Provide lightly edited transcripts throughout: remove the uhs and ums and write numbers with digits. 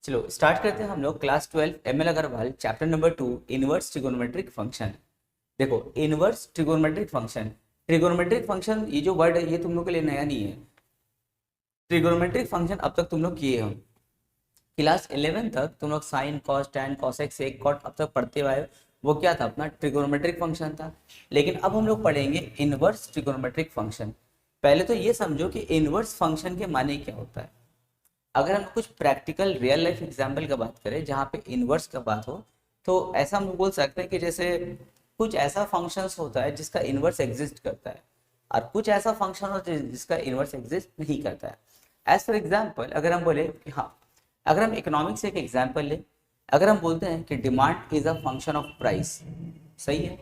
चलो स्टार्ट करते हैं हम लोग class 12 M L Agarwal chapter number 2 inverse trigonometric function. देखो inverse trigonometric function, trigonometric function ये जो वर्ड है ये तुम लोग के लिए नया नहीं है। ट्रिगोनोमेट्रिक फंक्शन अब तक तुम लोग किए हो, क्लास 11 तक तुम लोग sine cos tan cosec sec cot अब तक पढ़ते हुए आए हो। वो क्या था? अपना ट्रिगोनोमेट्रिक फंक्शन था। लेकिन अब हम लोग पढ़ेंगे इनवर्स ट्रिगोनोमेट्रिक फंक्शन। पहले तो ये समझो कि इनवर्स फंक्शन के माने क्या होता है। अगर हम कुछ प्रैक्टिकल रियल लाइफ एग्जाम्पल का बात करें जहाँ पे इनवर्स का बात हो, तो ऐसा हम बोल सकते हैं कि जैसे कुछ ऐसा फंक्शंस होता है जिसका इनवर्स एग्जिस्ट करता है और कुछ ऐसा फंक्शन होता है जिसका इनवर्स एग्जिस्ट नहीं करता है। एज फॉर एग्जाम्पल अगर हम बोले कि हाँ, अगर हम इकोनॉमिक्स से एक एग्जाम्पल ले, अगर हम बोलते हैं कि demand is a function of price, सही है,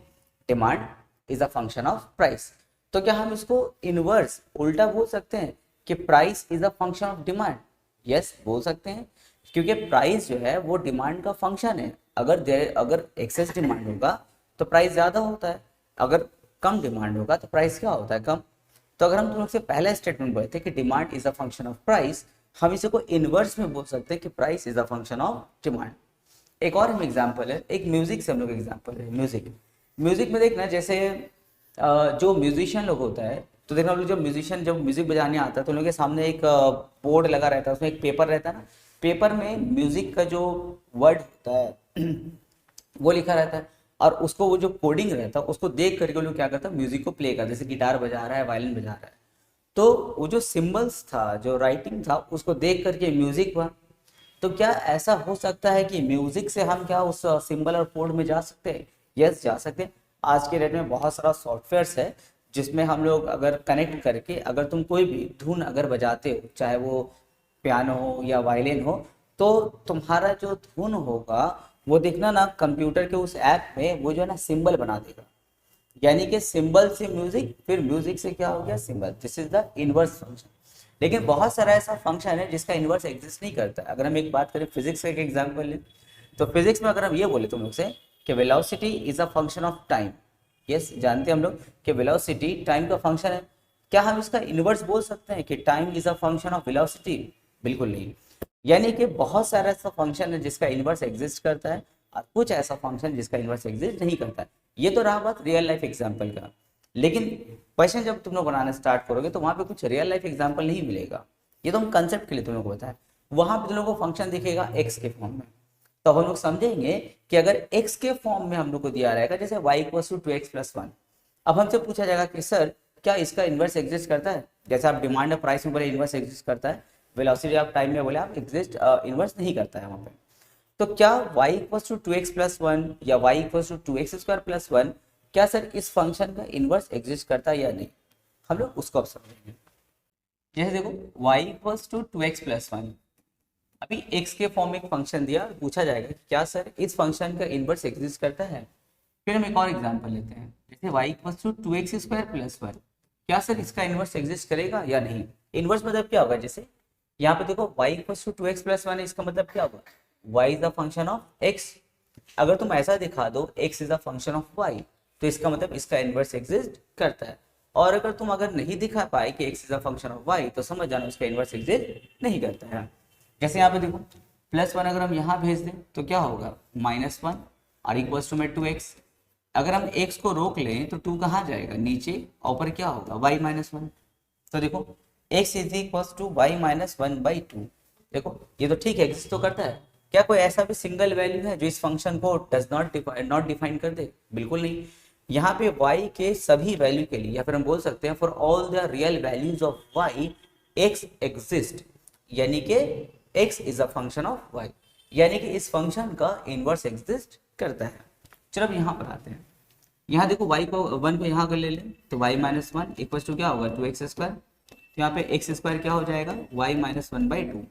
demand is a function of price, तो क्या हम इसको इनवर्स उल्टा बोल सकते हैं कि price is a function of demand? Yes बोल सकते हैं, क्योंकि प्राइस जो है वो डिमांड का फंक्शन है। अगर एक्सेस डिमांड होगा तो प्राइस ज़्यादा होता है, अगर कम डिमांड होगा तो प्राइस क्या होता है? कम। तो अगर हम तुम लोग से पहला स्टेटमेंट बोलते हैं कि demand is a function of price, हम इसे को इनवर्स में बोल सकते हैं कि price is a function of demand. एक और हम एग्जाम्पल है, एक म्यूजिक से हम लोग एग्जाम्पल है। म्यूजिक म्यूजिक में देखना, जैसे जो म्यूजिशियन लोग होता है, तो देखना हम लोग जब म्यूजिशियन जब म्यूजिक बजाने आता है तो उन लोग के सामने एक बोर्ड लगा रहता है, उसमें एक पेपर रहता है ना, पेपर में म्यूजिक का जो वर्ड होता है वो लिखा रहता है, और उसको वो जो कोडिंग रहता है उसको देख करके वो लोग क्या करता है, म्यूजिक को प्ले करता है। जैसे गिटार बजा रहा है, वायलिन बजा रहा है, तो वो जो सिंबल्स था, जो राइटिंग था, उसको देख करके म्यूजिक हुआ। तो क्या ऐसा हो सकता है कि म्यूजिक से हम क्या उस सिंबल और कोड में जा सकते हैं? यस जा सकते हैं। आज के डेट में बहुत सारा सॉफ्टवेयर्स है जिसमें हम लोग अगर कनेक्ट करके, अगर तुम कोई भी धुन अगर बजाते हो, चाहे वो पियानो हो या वायलिन हो, तो तुम्हारा जो धुन होगा वो देखना ना, कंप्यूटर के उस ऐप में वो जो है ना सिंबल बना देगा। यानी कि सिंबल से म्यूजिक, फिर म्यूजिक से क्या हो गया? Symbol. This is the inverse function. लेकिन बहुत सारा ऐसा फंक्शन है जिसका इनवर्स एग्जिस्ट नहीं करता। अगर हम एक बात करें फिजिक्स का एक एग्जांपल लें, तो फिजिक्स में अगर हम ये बोले तुम लोग से कि velocity is a function of time, yes जानते हैं हम लोग कि वेलोसिटी टाइम का फंक्शन है। क्या हम इसका इनवर्स बोल सकते हैं कि time is a function of velocity? बिल्कुल नहीं। यानी कि बहुत सारा ऐसा फंक्शन है जिसका इनवर्स एग्जिस्ट करता है और कुछ ऐसा फंक्शन जिसका इनवर्स एग्जिस्ट नहीं करता है। ये तो रहा बात रियल लाइफ एग्जाम्पल का। लेकिन क्वेश्चन जब तुम लोग बनाना स्टार्ट करोगे तो वहां पे कुछ रियल लाइफ एग्जाम्पल नहीं मिलेगा। ये तो हम कंसेप्ट के लिए तुम लोग को बताया। वहां पे तुम लोग को फंक्शन दिखेगा एक्स के फॉर्म में, तो हम लोग समझेंगे कि अगर एक्स के फॉर्म में हम लोग को दिया रहेगा, जैसे वाई इक्वल्स टू 2x+1, अब हमसे पूछा जाएगा कि सर क्या इसका इन्वर्स एग्जिस्ट करता है? जैसे आप डिमांड और प्राइस में बोले इन्वर्स एग्जिस्ट करता है, वेलोसिटी ऑफ टाइम में बोले आप एग्जिस्ट इन्वर्स नहीं करता है वहां पे। तो क्या y इक्वल्स टू 2x+1 या y इक्वल्स टू 2x² + 1, क्या सर इस फंक्शन का इन्वर्स एग्जिस्ट करता है या नहीं? हम लोग उसको अब समझेंगे। जैसे देखो y इक्वल्स टू 2x+1, अभी x के फॉर्म में एक फंक्शन दिया, पूछा जाएगा कि क्या सर इस फंक्शन का इन्वर्स एग्जिस्ट करता है। फिर हम एक और एग्जांपल लेते हैं, जैसे y इक्वल्स टू 2x² + 1, क्या सर इसका इन्वर्स एग्जिस्ट करेगा या नहीं? इन्वर्स मतलब क्या होगा? जैसे यहाँ पे देखो y इक्वल्स टू 2x+1 है, इसका मतलब क्या होगा? y is the function of x। अगर तुम ऐसा दिखा दो x is the function of y, तो इसका मतलब इसका इन्वर्स एग्जिस्ट करता है। और अगर नहीं दिखा पाए कि x is the function of y, तो समझ जाना उसका इन्वर्स एग्जिस्ट नहीं करता है। जैसे यहाँ पे देखो +1 अगर हम यहाँ भेज दें तो क्या होगा? -1 और इक्वल्स टू में 2x। अगर हम x को रोक लें तो 2 कहाँ जाएगा? नीचे, और ऊपर क्या होगा? y-1। तो देखो x is equals to y-1/2। देखो ये तो ठीक है, एग्जिस्ट तो करता है। क्या कोई ऐसा भी सिंगल वैल्यू है जो इस फंक्शन को डज नॉट डिफाइन कर दे? बिल्कुल नहीं। यहाँ पे y के सभी वैल्यू के लिए, या फिर हम बोल सकते हैं for all the real values of y x exist, यानी कि x is a function of y, यानी कि इस फंक्शन का इनवर्स एग्जिस्ट करता है। चलो अब यहाँ पर आते हैं। यहाँ देखो y को 1 को यहाँ कर ले लें तो y-1 इक्वल्स टू क्या होगा? 2x²। तो यहाँ पे x² क्या हो जाएगा? y-1/2।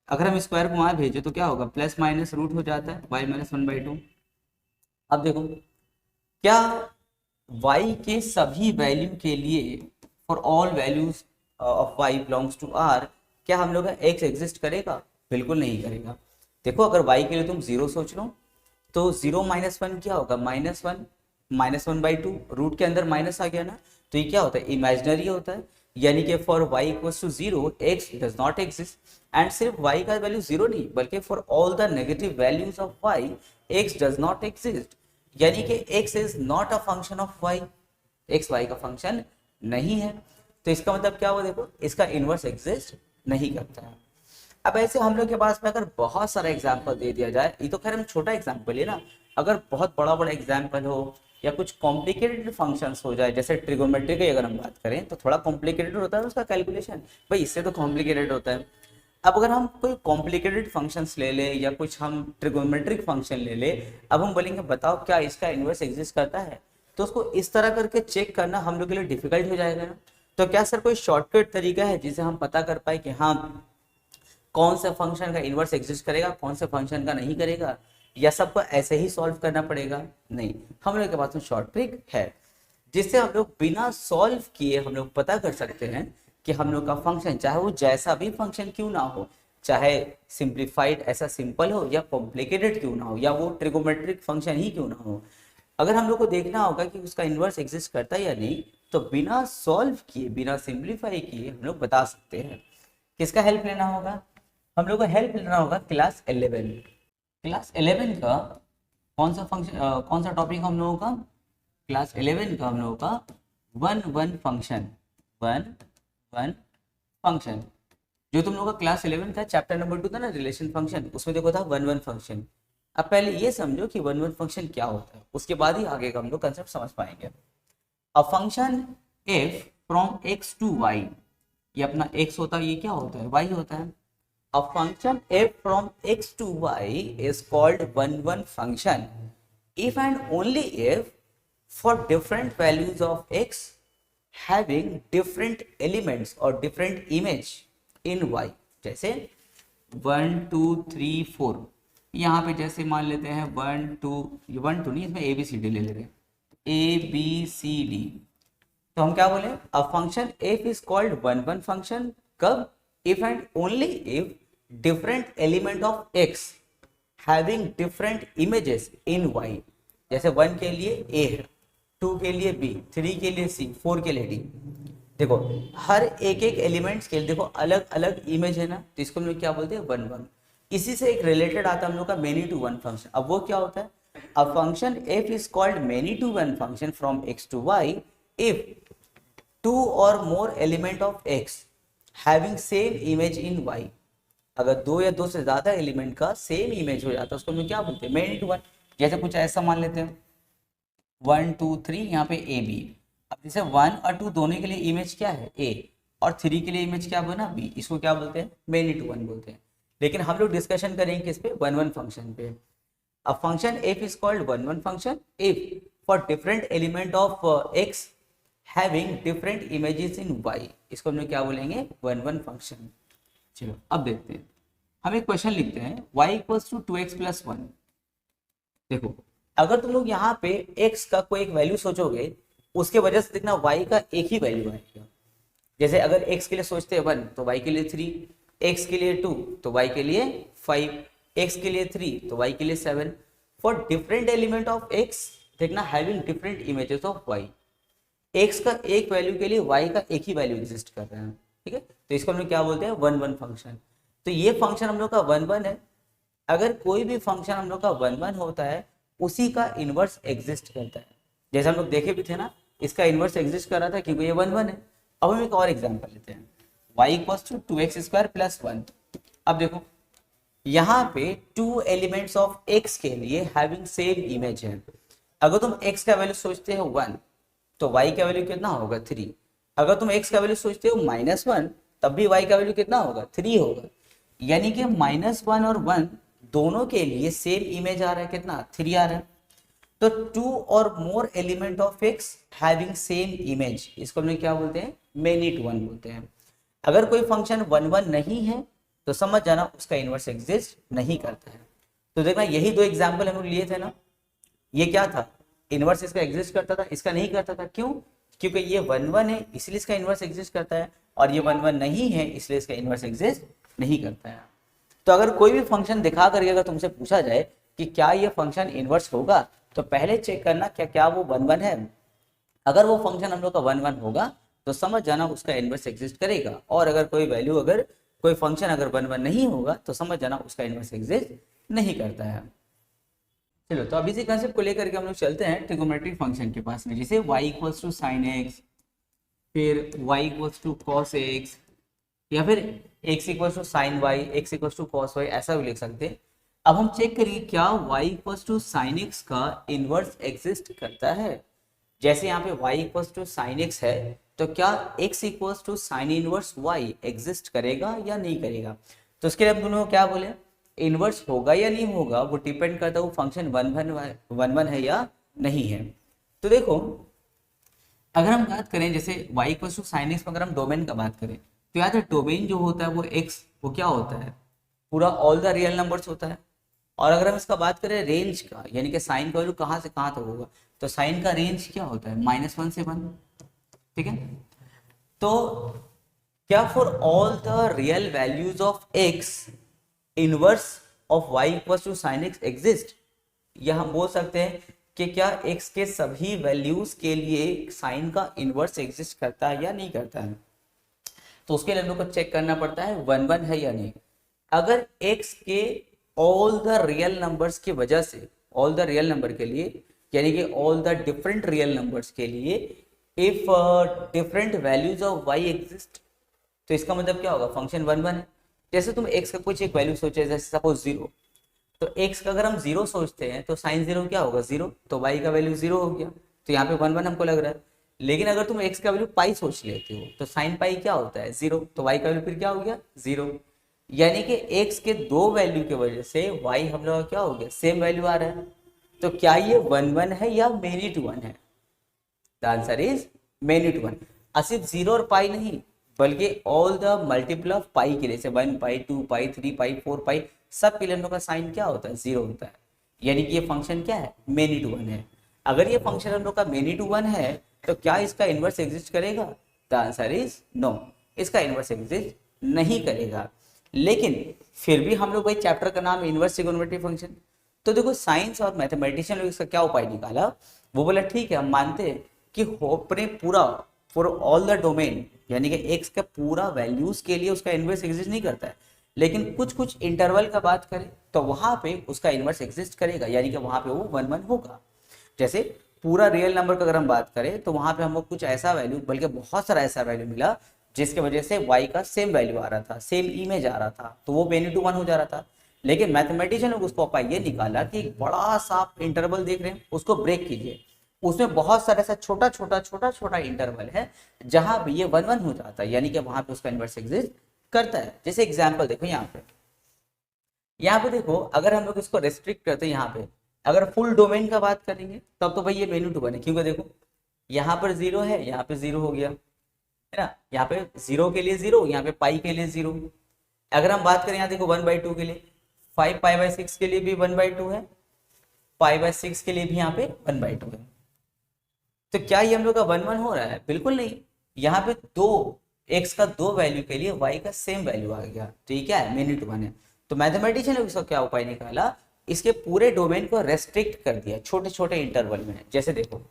अगर हम स्क्वायर को वहां भेजे तो क्या होगा? प्लस माइनस रूट हो जाता है y-1/2। अब देखो क्या y के सभी वैल्यू के लिए, for all values of y belongs to r, क्या हम लोग का x एग्जिस्ट करेगा? बिल्कुल नहीं करेगा। देखो अगर y के लिए तुम 0 सोच लो तो 0-1 क्या होगा? -1 -1/2, रूट के अंदर माइनस आ गया ना, तो ये क्या होता है? इमेजिनरी होता है। यानी कि for y equals to 0 x does not exist, and सिर्फ y का वैल्यू 0 नहीं बल्कि for all the negative values of y x does not exist, यानी कि x is not a function of y, x y का function नहीं है। तो इसका मतलब क्या हुआ, देखो इसका इनवर्स एग्जिस्ट नहीं करता है। अब ऐसे हम लोग के पास में अगर बहुत सारा एग्जाम्पल दे दिया जाए, ये तो खैर हम छोटा एग्जाम्पल है ना, अगर बहुत बड़ा बड़ा एग्जाम्पल हो या कुछ कॉम्प्लिकेटेड फंक्शंस हो जाए, जैसे ट्रिगोनोमेट्री की अगर हम बात करें तो थोड़ा कॉम्प्लिकेटेड होता है उसका कैलकुलेशन, भाई इससे तो कॉम्प्लिकेटेड होता है। अब अगर हम कोई कॉम्प्लिकेटेड फंक्शंस ले ले या कुछ हम ट्रिगोनोमेट्रिक फंक्शन ले ले, अब हम बोलेंगे बताओ क्या इसका इनवर्स एग्जिस्ट करता है, तो उसको इस तरह करके चेक करना हम लोग के लिए डिफिकल्ट हो जाएगा ना। तो क्या सर कोई शॉर्टकट तरीका है जिसे हम पता कर पाए कि हाँ कौन से फंक्शन का इनवर्स एग्जिस्ट करेगा, कौन से फंक्शन का नहीं करेगा, या सबको ऐसे ही सॉल्व करना पड़ेगा? नहीं, हम लोग के पास में शॉर्ट ट्रिक है जिससे हम लोग बिना सॉल्व किए हम लोग पता कर सकते हैं कि हम लोग का फंक्शन चाहे वो जैसा भी फंक्शन क्यों ना हो, चाहे सिंप्लीफाइड ऐसा सिंपल हो या कॉम्प्लिकेटेड क्यों ना हो, या वो ट्रिगोमेट्रिक फंक्शन ही क्यों ना हो, अगर हम लोग को देखना होगा कि उसका इनवर्स एग्जिस्ट करता है या नहीं, तो बिना सॉल्व किए बिना सिंप्लीफाई किए हम लोग बता सकते हैं। किसका हेल्प लेना होगा? हम लोग को हेल्प लेना होगा क्लास 11। क्लास 11 का कौन सा फंक्शन, कौन सा टॉपिक हम लोगों का? क्लास 11 का हम लोगों का one one function, one one function. जो तुम लोगों का क्लास 11 था, चैप्टर नंबर 2 था ना रिलेशन फंक्शन, उसमें देखो था वन वन फंक्शन। अब पहले ये समझो कि वन वन फंक्शन क्या होता है, उसके बाद ही आगे का हम लोग कंसेप्ट समझ पाएंगे। A function f from x to y, ये अपना एक्स होता है, ये क्या होता है? वाई होता है। A function f from x to y is called one-one function if and only if for different values of x having different elements or different image in y, जैसे 1 2 3 4, यहाँ पे जैसे मान लेते हैं 1 2, 1 2 नहीं, इसमें ए बी सी डी ले लेते हैं, ए बी सी डी। तो हम क्या बोले? अ function f is called one-one function कब? If and only if different element of x having different images in y, जैसे 1 के लिए a है, 2 के लिए b, 3 के लिए c, 4 के लिए d। देखो हर एक एक एलिमेंट्स के लिए देखो अलग अलग इमेज है ना, तो इसको हम लोग क्या बोलते हैं? One one. इसी से एक रिलेटेड आता है हम लोग का मेनी टू वन फंक्शन। अब वो क्या होता है? A function f is called many to one function from x to y if two or more element of x having same image in y, अगर दो या दो से ज्यादा एलिमेंट का सेम इमेज हो जाता है उसको हम क्या बोलते हैं? Many to one. जैसे कुछ ऐसा मान लेते हैं 1 2 3, यहाँ पे ए बी। अब जैसे 1 और 2 दोनों के लिए इमेज क्या है? ए, और 3 के लिए इमेज क्या बना? बी। इसको क्या बोलते हैं? मेनी टू वन बोलते हैं। लेकिन हम लोग डिस्कशन करेंगे किस पे? वन वन फंक्शन पे। A function f is called one one function if for different element of x having different images in y, इसको हम लोग क्या बोलेंगे? One one function. चलो अब देखते हैं, हम एक क्वेश्चन लिखते हैं y equals to 2x plus 1। देखो अगर तुम लोग यहाँ पे x का कोई एक वैल्यू सोचोगे, उसके वजह से देखना y का एक ही वैल्यू आएगा। जैसे अगर x के लिए सोचते हैं 1 तो y के लिए 3, x के लिए 2 तो y के लिए 5, x के लिए 3 तो y के लिए 7। For different element of x देखना having different images of y, x का एक वैल्यू के लिए y का एक ही वैल्यू एग्जिस्ट कर रहा है, ठीक है? तो इसको हम लोग क्या बोलते हैं? One one function. तो ये फंक्शन हम लोग का वन वन है। अगर कोई भी फंक्शन हम लोग का वन वन होता है उसी का इनवर्स एग्जिस्ट करता है। जैसे हम लोग देखे भी थे ना, इसका इनवर्स एग्जिस्ट कर रहा था क्योंकि ये वन वन है। अब हम एक और एग्जांपल लेते हैं, y equals to 2x square plus 1। अब देखो यहाँ पे टू एलिमेंट्स ऑफ x के लिए हैविंग सेम इमेज है। अगर तुम x का वैल्यू सोचते हो 1 तो y का वैल्यू कितना होगा? 3। अगर तुम x का वैल्यू सोचते हो -1 तब भी y का वैल्यू कितना होगा? 3 होगा। यानी कि -1 और 1 दोनों के लिए सेम इमेज आ रहा है, कितना? 3 आ रहा है। तो टू और मोर element of x having same image, इसको हम लोग क्या बोलते हैं? मेनी टू वन बोलते हैं। अगर कोई फंक्शन वन वन नहीं है तो समझ जाना उसका इनवर्स एग्जिस्ट नहीं करता है। तो देखना यही दो एग्जाम्पल हम लोग लिए थे ना, ये क्या था? इनवर्स इसका एग्जिस्ट करता था, इसका नहीं करता था। क्यों? क्योंकि ये वन वन है इसलिए इसका इनवर्स एग्जिस्ट करता है, और ये वन वन नहीं है इसलिए इसका इनवर्स एग्जिस्ट नहीं करता है। तो अगर कोई भी फंक्शन दिखा करके अगर तुमसे पूछा जाए कि क्या ये फंक्शन इनवर्स होगा, तो पहले चेक करना क्या क्या वो वन वन है। अगर वो फंक्शन हम लोग का वन वन होगा तो समझ जाना उसका इनवर्स एग्जिस्ट करेगा। और अगर कोई वैल्यू, अगर कोई फंक्शन अगर 1 1 नहीं होगा तो समझ जाना उसका इनवर्स एग्जिस्ट नहीं करता है। चलो तो अब इसी कंसेप्ट को लेकर के हम लोग चलते हैं ट्रिगोनोमेट्रिक फंक्शन के पास में, जैसे y equals to sine x, फिर y equals to cos x, या फिर x equals to sine y, x equals to cos y, ऐसा भी लिख सकते हैं। अब हम चेक करिए क्या y equals to sine x का इनवर्स एग्जिस्ट करता है। जैसे यहाँ पे y equals to sine x है तो क्या x equals to sine inverse y exist करेगा या नहीं करेगा। तो उसके लिए हम दोनों को क्या बोले, इनवर्स होगा या नहीं होगा वो डिपेंड करता है वो फंक्शन 1 1 है या नहीं है। तो देखो अगर हम बात करें जैसे y equals to sine x में अगर हम डोमेन का बात करें तो याद है डोमेन जो होता है वो x, वो क्या होता है, पूरा ऑल द रियल नंबर्स होता है। और अगर हम इसका बात करें रेंज का, यानी कि साइन का वैल्यू कहाँ से कहाँ तक होगा, तो साइन का रेंज क्या होता है -1 से 1, ठीक है। तो क्या for all the real values of x inverse of y equals to sine x exist, या हम बोल सकते हैं कि क्या x के सभी वैल्यूज के लिए साइन का इनवर्स एग्जिस्ट करता है या नहीं करता है। तो उसके लिए हम लोग को चेक करना पड़ता है 1 1 है या नहीं। अगर x के ऑल द रियल नंबर्स की वजह से, ऑल द रियल नंबर के लिए, यानी कि all the different real numbers के लिए if different values of y exist, तो इसका मतलब क्या होगा, फंक्शन 1 1 है। जैसे तुम x का कुछ एक वैल्यू सोचे, जैसे सपोज 0, तो x का अगर हम 0 सोचते हैं तो साइन 0 क्या होगा 0, तो y का वैल्यू 0 हो गया, तो यहाँ पे 1 1 हमको लग रहा है। लेकिन अगर तुम x का वैल्यू पाई सोच लेते हो तो साइन पाई क्या होता है 0, तो y का वैल्यू फिर क्या हो गया 0। यानी कि x के दो वैल्यू की वजह से y हम लोग का क्या हो गया, सेम वैल्यू आ रहा है। तो क्या ये 1 1 है या मेनी टू 1 है, the answer is many to 1। सिर्फ 0 और पाई नहीं बल्कि all the multiple of pi के लिए, जैसे 1 पाई 2 पाई 3 पाई 4 पाई, सब के लिए हम लोग का साइन क्या होता है 0 होता है। यानी कि ये फंक्शन क्या है, मेनी टू 1 है। अगर ये फंक्शन हम लोग का मेनी टू 1 है तो क्या इसका इनवर्स एग्जिस्ट करेगा, द आंसर इज नो, इसका इनवर्स एग्जिस्ट नहीं करेगा। लेकिन फिर भी हम लोग भाई चैप्टर का नाम इनवर्स ट्रिगोनोमेट्रिक फंक्शन, तो देखो साइंस और मैथमेटिशियन लोग इसका क्या उपाय निकाला, वो बोला ठीक है हम मानते हैं कि अपने पूरा फॉर ऑल द डोमेन, यानी कि एक्स का पूरा वैल्यूज के लिए उसका इनवर्स एग्जिस्ट नहीं करता है, लेकिन कुछ कुछ इंटरवल का बात करें तो वहां पे उसका इनवर्स एग्जिस्ट करेगा, यानी कि वहां पे वो 1 1 होगा। जैसे पूरा रियल नंबर का अगर हम बात करें तो वहां पे हमको कुछ ऐसा वैल्यू, बल्कि बहुत सारा ऐसा वैल्यू मिला जिसकी वजह से y का सेम वैल्यू आ रहा था, सेम इमेज आ रहा था, तो वो मेनी टू 1 हो जा रहा था। लेकिन मैथमेटिशियन लोग उसको उपाय ये निकाला कि एक बड़ा सा इंटरवल देख रहे हैं उसको ब्रेक कीजिए, उसमें बहुत सारा ऐसा छोटा छोटा इंटरवल है जहां भी ये 1 1 हो जाता है, यानी कि वहां पे उसका इनवर्स एग्जिस्ट करता है। जैसे एग्जांपल देखो यहाँ पे देखो अगर हम लोग इसको रेस्ट्रिक्ट करते हैं, यहाँ पे अगर फुल डोमेन का बात करेंगे तब तो भाई ये मेनी टू 1 है, क्योंकि देखो यहाँ पर 0 है, यहाँ पे 0 हो गया है ना, यहाँ पे 0 के लिए 0, यहाँ पे पाई के लिए 0। अगर हम बात करें यहाँ देखो 1/2 के लिए, 5 पाई/6 के लिए भी 1/2 है, पाई/6 के लिए भी यहाँ पे 1/2 है। तो क्या ये हम लोग का 1 1 हो रहा है, बिल्कुल नहीं। यहाँ पे दो x का दो वैल्यू के लिए y का सेम वैल्यू आ गया, तो ये क्या है मेनी टू 1 है। तो मैथमेटिशियन ने उसका क्या उपाय निकाला, इसके पूरे डोमेन को रेस्ट्रिक्ट कर दिया छोटे छोटे इंटरवल में। जैसे देखो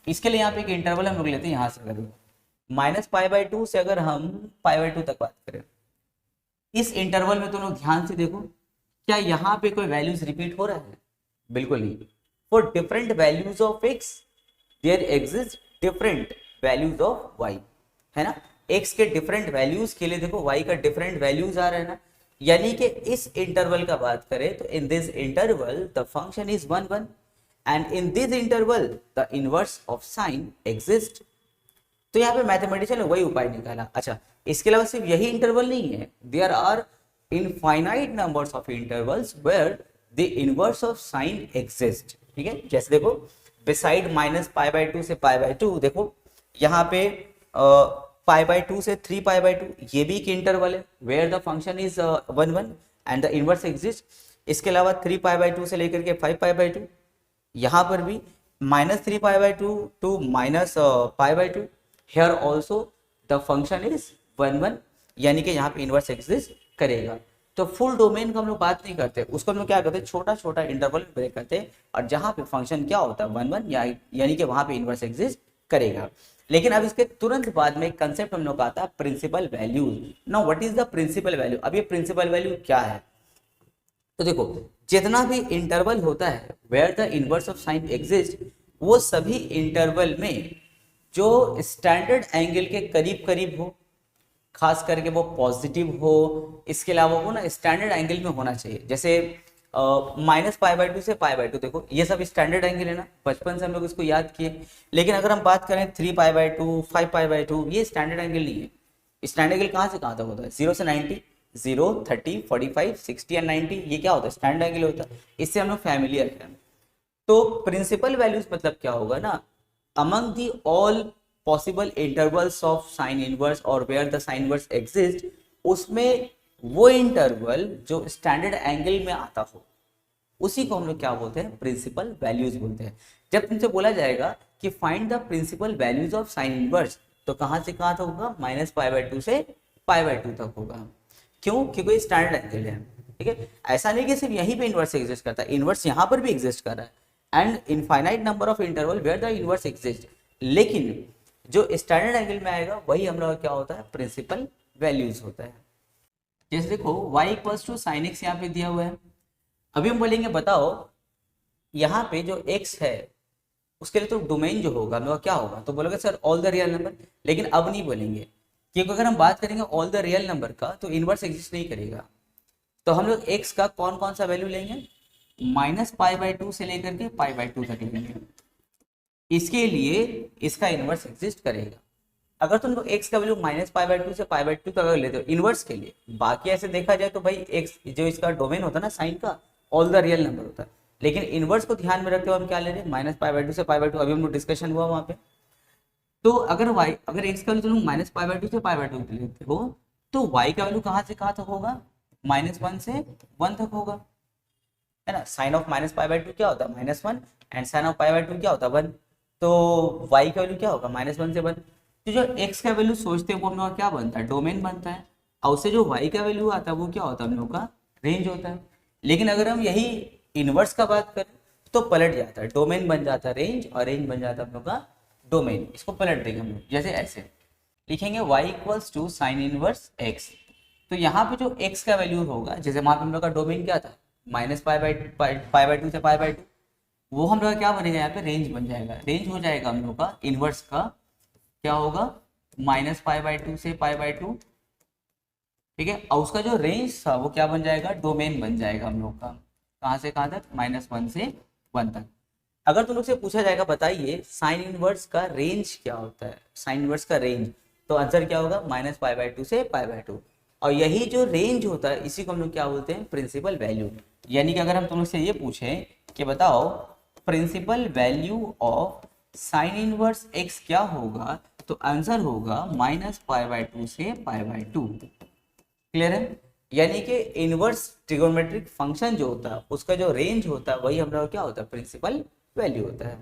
इसके लिए यहाँ पे एक इंटरवल हम लोग लेते हैं, यहाँ से अगर -π/2 से अगर हम π/2 तक बात करें, इस इंटरवल में तुम लोग ध्यान से देखो क्या यहाँ पे कोई वैल्यूज रिपीट हो रहा है, बिल्कुल नहीं। For different values of x there exist different values of y, है ना। x के डिफरेंट वैल्यूज के लिए देखो y का डिफरेंट वैल्यूज आ रहा है ना, यानी कि इस इंटरवल का बात करें तो in this interval the function is 1 1 and in this interval the inverse of sine exist. तो यहाँ पे मैथमेटिशियन ने वही उपाय निकाला। अच्छा इसके अलावा सिर्फ यही इंटरवल नहीं है, there are infinite numbers of intervals where the inverse of sine exist, ठीक है। जैसे देखो बिसाइड -π/2 से π/2, देखो यहाँ पे π/2 से 3π/2, ये भी एक इंटरवल है where the function is 1 1 and the inverse exist. इसके अलावा 3π/2 से लेकर के 5π/2, यहाँ पर भी -3π/2 to -π/2, here also the function is 1 1, यानी कि यहाँ पे इनवर्स एग्जिस्ट करेगा। तो फुल डोमेन का हम लोग बात नहीं करते, उसको हम लोग क्या करते हैं छोटा छोटा इंटरवल में ब्रेक करते हैं, और जहाँ पे फंक्शन क्या होता है 1 1, यानी कि वहाँ पे इनवर्स एग्जिस्ट करेगा। लेकिन अब इसके तुरंत बाद में एक कंसेप्ट हम लोग का आता है principal values. Now what is the principal value? अब ये प्रिंसिपल वैल्यू क्या है? तो देखो, जितना भी इंटरवल होता है where the inverse of sine exist, वो सभी इंटरवल में जो स्टैंडर्ड एंगल के करीब करीब हो, खास करके वो पॉजिटिव हो, इसके अलावा वो ना स्टैंडर्ड एंगल में होना चाहिए। जैसे -π/2 से π/2, देखो ये सब स्टैंडर्ड एंगल है ना, बचपन से हम लोग इसको याद किए। लेकिन अगर हम बात करें 3π/2, 5π/2, ये स्टैंडर्ड एंगल नहीं है। स्टैंडर्ड एंगल कहाँ से कहाँ तक होता है? 0 से 90, 0, 30, 45, 60 एंड 90, ये क्या होता है? स्टैंडर्ड एंगल होता है। इससे हम लोग फैमिलियर हैं। तो प्रिंसिपल वैल्यूज मतलब क्या होगा ना, among the all possible intervals of sine inverse और where the sine inverse exist, उसमें वो इंटरवल जो स्टैंडर्ड एंगल में आता हो, उसी को हम लोग क्या बोलते हैं? प्रिंसिपल वैल्यूज बोलते हैं। जब तुमसे बोला जाएगा कि find the principal values of sine inverse, तो कहाँ से कहाँ तक होगा? -π/2 से π/2 तक होगा। क्यों? क्योंकि स्टैंडर्ड एंगल है। ठीक है, ऐसा नहीं कि सिर्फ यहीं पे इनवर्स एग्जिस्ट करता है, इनवर्स यहाँ पर भी एग्जिस्ट कर रहा है, and infinite number of interval where the inverse exist. लेकिन जो स्टैंडर्ड एंगल में आएगा वही हम लोग क्या होता है? प्रिंसिपल वैल्यूज होता है। जैसे देखो y = sin x यहाँ पे दिया हुआ है। अभी हम बोलेंगे बताओ यहाँ पे जो x है उसके लिए तो डोमेन जो होगा हम लोग क्या होगा? तो बोलोगे sir all the real number. लेकिन अब नहीं बोलेंगे, क्योंकि अगर हम बात करेंगे ऑल द रियल नंबर का तो इनवर्स एग्जिस्ट नहीं करेगा। तो हम लोग x का कौन कौन सा वैल्यू लेंगे? -π/2 से लेकर के π/2 तक लेंगे। इसके लिए इसका इनवर्स एग्जिस्ट करेगा। अगर तुम लोग x का वैल्यू -π/2 से π/2 तक अगर लेते हो इनवर्स के लिए, बाकी ऐसे देखा जाए तो भाई x जो इसका डोमेन होता है ना साइन का, ऑल द रियल नंबर होता है। लेकिन इनवर्स को ध्यान में रखते हुए हम क्या ले रहे हैं? -π/2 से π/2। अभी हम लोग डिस्कशन हुआ वहां पे। तो अगर x का वैल्यू तुम लोग -π/2 से π/2 लेते हो तो y का वैल्यू कहाँ से कहाँ तक होगा? -1 से 1 तक होगा, है ना। साइन ऑफ -π/2 क्या होता है? -1, एंड साइन ऑफ π/2 क्या होता है? 1। तो y का वैल्यू क्या होगा? -1 से 1। तो जो x का वैल्यू सोचते हैं वो हम लोग का क्या बनता है? डोमेन बनता है। और उससे जो y का वैल्यू आता है वो क्या होता है? हम लोग का रेंज होता है। लेकिन अगर हम यही इनवर्स का बात करें तो पलट जाता है, डोमेन बन जाता है रेंज, और रेंज बन जाता है हम लोग का डोमेन। इसको पलट देंगे हम लोग, जैसे ऐसे लिखेंगे y = sin इनवर्स x। तो यहाँ पे जो x का वैल्यू होगा, जैसे वहां पे हम लोग का डोमेन क्या था? -π/2 से π/2, वो हम लोग का क्या बनेगा? यहाँ पे रेंज बन जाएगा। रेंज हो जाएगा हम लोग का इनवर्स का क्या होगा? -π/2 से π/2। ठीक है, और उसका जो रेंज था वो क्या बन जाएगा? डोमेन बन जाएगा हम लोग का। कहाँ से कहाँ तक? -1 से 1 तक। अगर तुम लोग से पूछा जाएगा बताइए साइन इनवर्स का रेंज क्या होता है? साइन इनवर्स का रेंज, तो आंसर क्या होगा? -π/2 से π/2। और यही जो रेंज होता है इसी को हम लोग क्या बोलते हैं? Principal value. यानी कि अगर हम तुम लोग से ये पूछें कि बताओ principal value of sine inverse x क्या होगा, तो आंसर होगा -π/2 से π/2। क्लियर है? यानी कि इनवर्स ट्रिगोनोमेट्रिक फंक्शन जो होता है उसका जो रेंज होता है वही हम लोग क्या होता है? प्रिंसिपल वैल्यू होता है।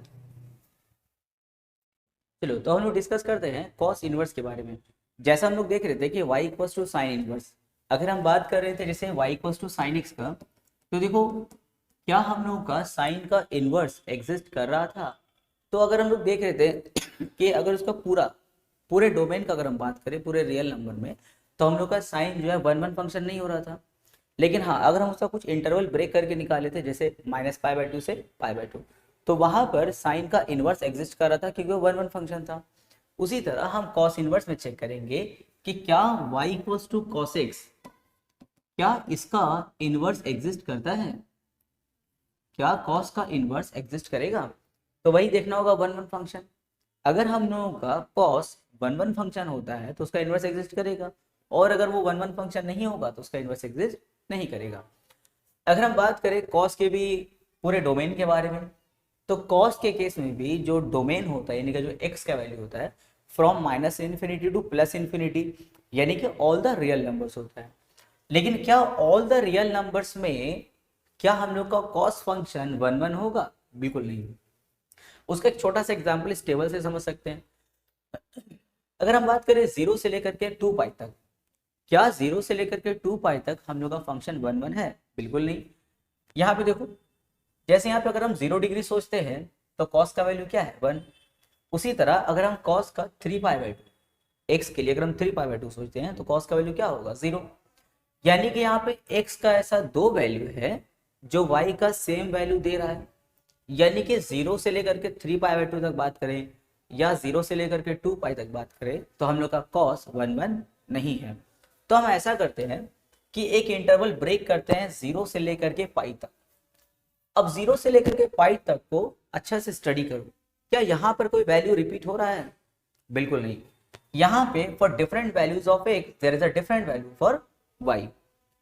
चलो तो हम लोग डिस्कस करते हैं कॉस इनवर्स के बारे में। जैसा हम लोग देख रहे थे कि y = sin इनवर्स, अगर हम बात कर रहे थे जैसे y = sin x का, तो देखो क्या हम लोग का साइन का इनवर्स एग्जिस्ट कर रहा था? तो अगर हम लोग देख रहे थे कि अगर उसका पूरे डोमेन का अगर हम बात करें पूरे रियल नंबर में, तो हम लोग का साइन जो है 1 फंक्शन नहीं हो रहा था। लेकिन हाँ, अगर हम उसका कुछ इंटरवल ब्रेक करके निकाले थे जैसे -π/2 से π/2, तो वहां पर साइन का इनवर्स एग्जिस्ट कर रहा था क्योंकि वो 1 फंक्शन था। उसी तरह हम कॉस इनवर्स में चेक करेंगे कि क्या y = cos x, क्या इसका इनवर्स एग्जिस्ट करता है? क्या कॉस का इनवर्स एग्जिस्ट करेगा? तो वही देखना होगा 1 फंक्शन। अगर हम लोगों का कॉस 1 फंक्शन होता है तो उसका इनवर्स एग्जिस्ट करेगा, और अगर वो 1 फंक्शन नहीं होगा तो उसका इनवर्स एग्जिस्ट नहीं करेगा। अगर हम बात करें कॉस के भी पूरे डोमेन के बारे में, तो कॉस के केस में भी जो डोमेन होता है यानी कि जो x का वैल्यू होता है फ्रॉम -∞ टू +∞, यानी कि ऑल द रियल नंबर्स होता है। लेकिन क्या ऑल द रियल नंबर्स में क्या हम लोग का कॉस फंक्शन 1 होगा? बिल्कुल नहीं। उसका एक छोटा सा एग्जाम्पल इस टेबल से समझ सकते हैं। अगर हम बात करें 0 से लेकर के 2π तक, क्या 0 से लेकर के 2π तक हम लोग का फंक्शन 1 है? बिल्कुल नहीं। यहाँ पे देखो, जैसे यहाँ पे अगर हम 0 डिग्री सोचते हैं तो कॉस का वैल्यू क्या है? 1। उसी तरह अगर हम कॉस का 3π/2 एक्स के लिए अगर हम 3π/2 सोचते हैं तो कॉस का वैल्यू क्या होगा 0। यानी कि यहाँ पे एक्स का ऐसा दो वैल्यू है जो वाई का सेम वैल्यू दे रहा है। यानी कि 0 से लेकर के 3π/2 तक बात करें या 0 से लेकर के 2π तक बात करें तो हम लोग का कॉस 1 नहीं है। तो हम ऐसा करते हैं कि एक इंटरवल ब्रेक करते हैं 0 से लेकर के पाई तक। अब 0 से लेकर के पाई तक को अच्छा से स्टडी करो, क्या यहाँ पर कोई वैल्यू रिपीट हो रहा है? बिल्कुल नहीं। यहाँ पे for different values of x there is a different value for y,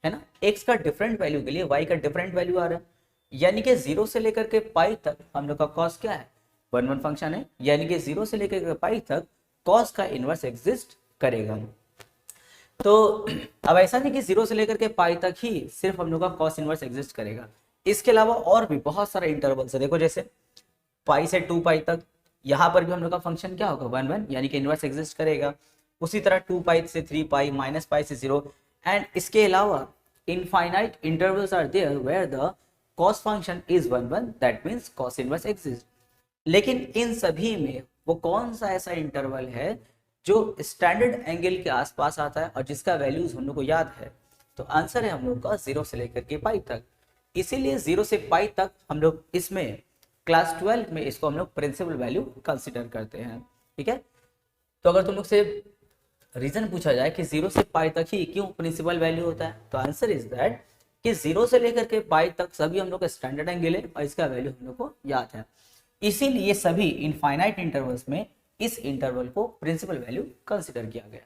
है ना। एक्स का डिफरेंट वैल्यू के लिए वाई का डिफरेंट वैल्यू आ रहा है। यानी कि 0 से लेकर के पाई तक हम लोग का कॉस क्या है 1 फंक्शन है। यानी कि 0 से लेकर के पाई तक कॉस का इनवर्स एग्जिस्ट करेगा। तो अब ऐसा नहीं कि 0 से लेकर के पाई तक ही सिर्फ हम लोग का कॉस इनवर्स एग्जिस्ट करेगा, इसके अलावा और भी बहुत सारे इंटरवल्स है। देखो जैसे पाई से 2π तक, यहाँ पर भी हम लोग का फंक्शन क्या होगा 1 यानी कि इनवर्स एग्जिस्ट करेगा। उसी तरह 2π से 3π, -π से 0 एंड इसके अलावा infinite intervals are there where the cos function is 1 that means cos inverse exist. लेकिन इन सभी में वो कौन सा ऐसा इंटरवल है जो स्टैंडर्ड एंगल के आसपास आता है और जिसका वैल्यूज हम लोग को याद है? तो आंसर है हम लोग का 0 से लेकर के पाई तक। इसीलिए 0 से पाई तक हम लोग इसमें क्लास 12 में इसको हम लोग प्रिंसिपल वैल्यू कंसिडर करते हैं। ठीक है, तो अगर तुम लोग से रीजन पूछा जाए कि 0 से पाई तक ही क्यों प्रिंसिपल वैल्यू होता है, तो आंसर इज दैट कि 0 से लेकर के पाई तक सभी हम लोग का स्टैंडर्ड एंगल है और इसका वैल्यू हम लोग को याद है। इसीलिए सभी इनफाइनाइट इंटरवल्स में इस इंटरवल को प्रिंसिपल वैल्यू कंसिडर किया गया।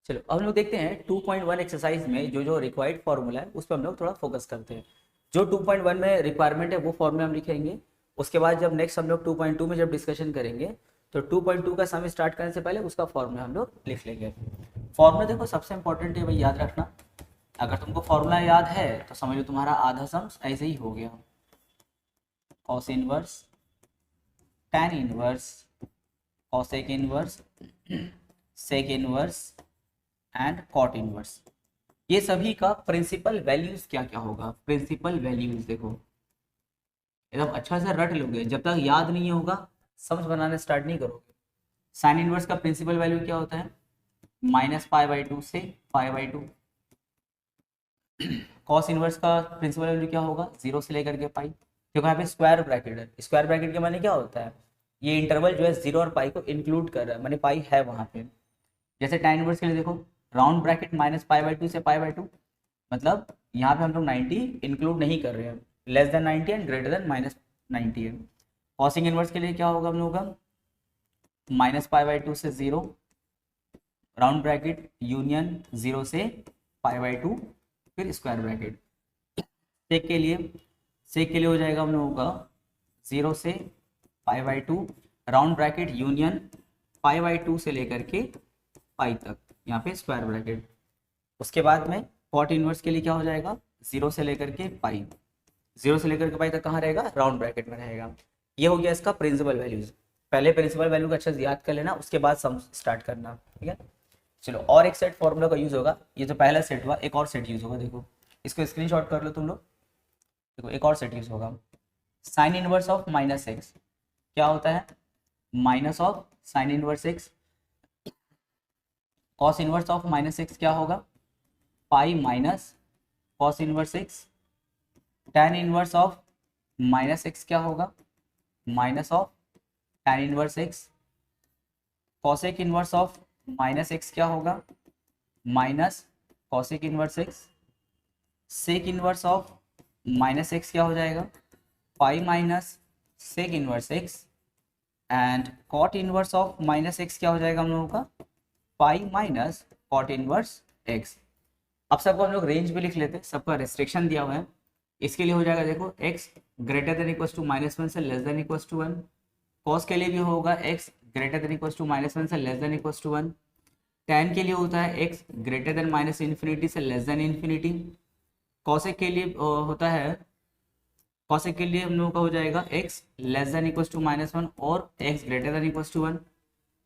चलो अब हम लोग देखते हैं 2.1 एक्सरसाइज में जो जो रिक्वायर्ड फॉर्मूला है उस पर हम लोग थोड़ा फोकस करते हैं। जो 2.1 में रिक्वायरमेंट है वो फॉर्मूला हम लिखेंगे। उसके बाद जब नेक्स्ट हम लोग 2.2 में जब डिस्कशन करेंगे तो 2.2 का सम स्टार्ट करने से पहले उसका फॉर्मूला हम लोग लिख लेंगे। फॉर्मूला देखो सबसे इंपॉर्टेंट है भाई, याद रखना। अगर तुमको फॉर्मूला याद है तो समझ लो तुम्हारा आधा सम ऐसे ही हो गया। Cos inverse, tan inverse, cosec inverse, sec inverse and cot inverse, ये सभी का प्रिंसिपल वैल्यूज क्या क्या होगा। प्रिंसिपल वैल्यूज देखो एकदम अच्छा से रट लोगे, जब तक याद नहीं होगा समझ बनाने स्टार्ट नहीं करोगे। साइन इनवर्स का प्रिंसिपल वैल्यू क्या होता है -π/2 से π/2। कॉस इनवर्स का प्रिंसिपल वैल्यू क्या होगा 0 से लेकर के पाई, क्योंकि यहाँ पे स्क्वायर ब्रैकेट है। स्क्वायर ब्रैकेट के माने क्या होता है, ये इंटरवल जो है 0 और पाई को इंक्लूड कर रहा है, माने पाई है वहां पे। जैसे tan इनवर्स के लिए देखो राउंड ब्रैकेट -π/2 से π/2, मतलब यहाँ पे हम लोग 90 इंक्लूड नहीं कर रहे हैं, less than 90 and greater then -90 है। कॉसिक इनवर्स के लिए क्या होगा हम लोग का -π/2 से 0, राउंड ब्रैकेट यूनियन 0 से π/2 फिर स्क्वायर ब्रैकेट। सेक के लिए हो जाएगा हम लोगों का 0 से π/2, राउंड ब्रैकेट यूनियन π/2 से लेकर के पाई तक, यहाँ पे स्क्वायर ब्रैकेट। उसके बाद में कॉट इनवर्स के लिए क्या हो जाएगा 0 से लेकर के पाई, 0 से लेकर के पाई तक कहाँ रहेगा राउंड ब्रैकेट में रहेगा। ये हो गया इसका प्रिंसिपल वैल्यूज। पहले प्रिंसिपल वैल्यू का अच्छे से याद कर लेना, उसके बाद सम स्टार्ट करना। ठीक है, चलो और एक सेट फॉर्मूला का यूज होगा। ये जो पहला सेट हुआ एक और सेट यूज होगा, देखो इसको स्क्रीनशॉट कर लो तुम लोग। देखो एक और सेट यूज होगा, साइन इनवर्स ऑफ -x क्या होता है minus of sine inverse x। Cos inverse of -x क्या होगा pi minus cos inverse x। Tan inverse of -x क्या होगा minus of tan inverse x। Cosec inverse of -x क्या होगा minus cosec inverse x। Sec inverse of -x क्या हो जाएगा pi minus sec inverse x। And cot inverse of -x क्या हो जाएगा हम लोगों का pi minus cot inverse x। अब सबको हम लोग रेंज भी लिख लेते हैं, सबका रेस्ट्रिक्शन दिया हुआ है। इसके लिए हो जाएगा देखो x greater than equal to -1 से less than equal to 1। Cos के लिए भी होगा x greater than equal to -1 से less than equal to 1। Tan के लिए होता है x ग्रेटर देन -∞ से लेस देन इन्फिनिटी। कॉसेक के लिए होता है, कॉसेक के लिए हम लोगों का हो जाएगा x less than equal to -1 और x greater than equal to 1।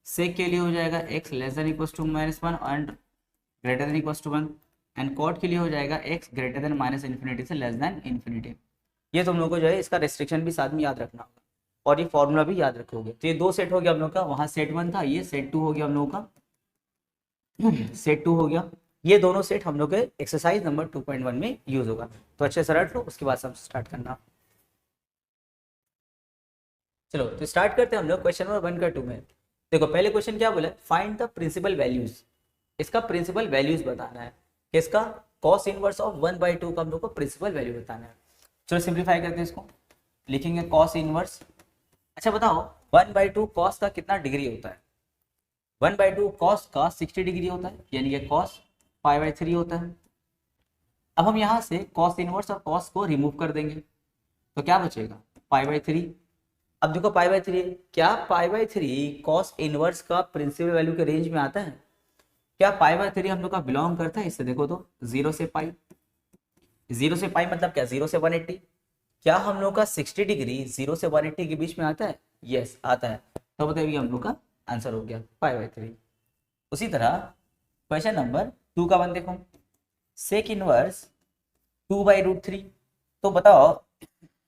Sec के लिए हो जाएगा x less than equal to -1 and greater than equal to 1। And cot के लिए हो जाएगा x ग्रेटर देन -∞ से लेस देन इन्फिनिटी। ये तुम लोगों को जो है इसका रेस्ट्रिक्शन भी साथ में याद रखना होगा। और ये फॉर्मूला भी याद रखोगे। तो ये दो सेट हो गया हम लोग का, वहाँ सेट 1 था, ये सेट 2 हो गया हम लोगों का, सेट 2 हो गया। ये दोनों सेट हम लोग के एक्सरसाइज नंबर 2.1 में यूज होगा। तो अच्छे से रट लो, उसके बाद हम स्टार्ट करना। चलो तो स्टार्ट करते हैं हम लोग क्वेश्चन नंबर 1 का 2 में। देखो पहले क्वेश्चन क्या बोला, फाइंड द प्रिंसिपल वैल्यूज। इसका प्रिंसिपल वैल्यूज बताना है, किसका, कॉस इनवर्स ऑफ 1/2 का हम लोग को प्रिंसिपल वैल्यू बताना है। चलो सिंप्लीफाई करते हैं इसको, लिखेंगे कॉस इनवर्स। अच्छा बताओ 1/2 कॉस का कितना डिग्री होता है। 1/2 कॉस का 60 डिग्री होता है, यानी कि कॉस π/3 होता है। अब हम यहाँ से कॉस इनवर्स और कॉस को रिमूव कर देंगे, तो क्या बचेगा π/3। अब देखो π/3 क्या π/3 कॉस इनवर्स का प्रिंसिपल वैल्यू के रेंज में आता है। क्या π/3 हम लोग का बिलोंग करता है, इससे देखो तो 0 से पाई, 0 से पाई मतलब क्या, 0 से 180। क्या हम लोग का 60 डिग्री 0 से 180 के बीच में आता है, यस आता है। तो बताइए हम लोग का आंसर हो गया π/3। उसी तरह क्वेश्चन नंबर 2 का वन देखो, सेक इनवर्स 2/√3। तो बताओ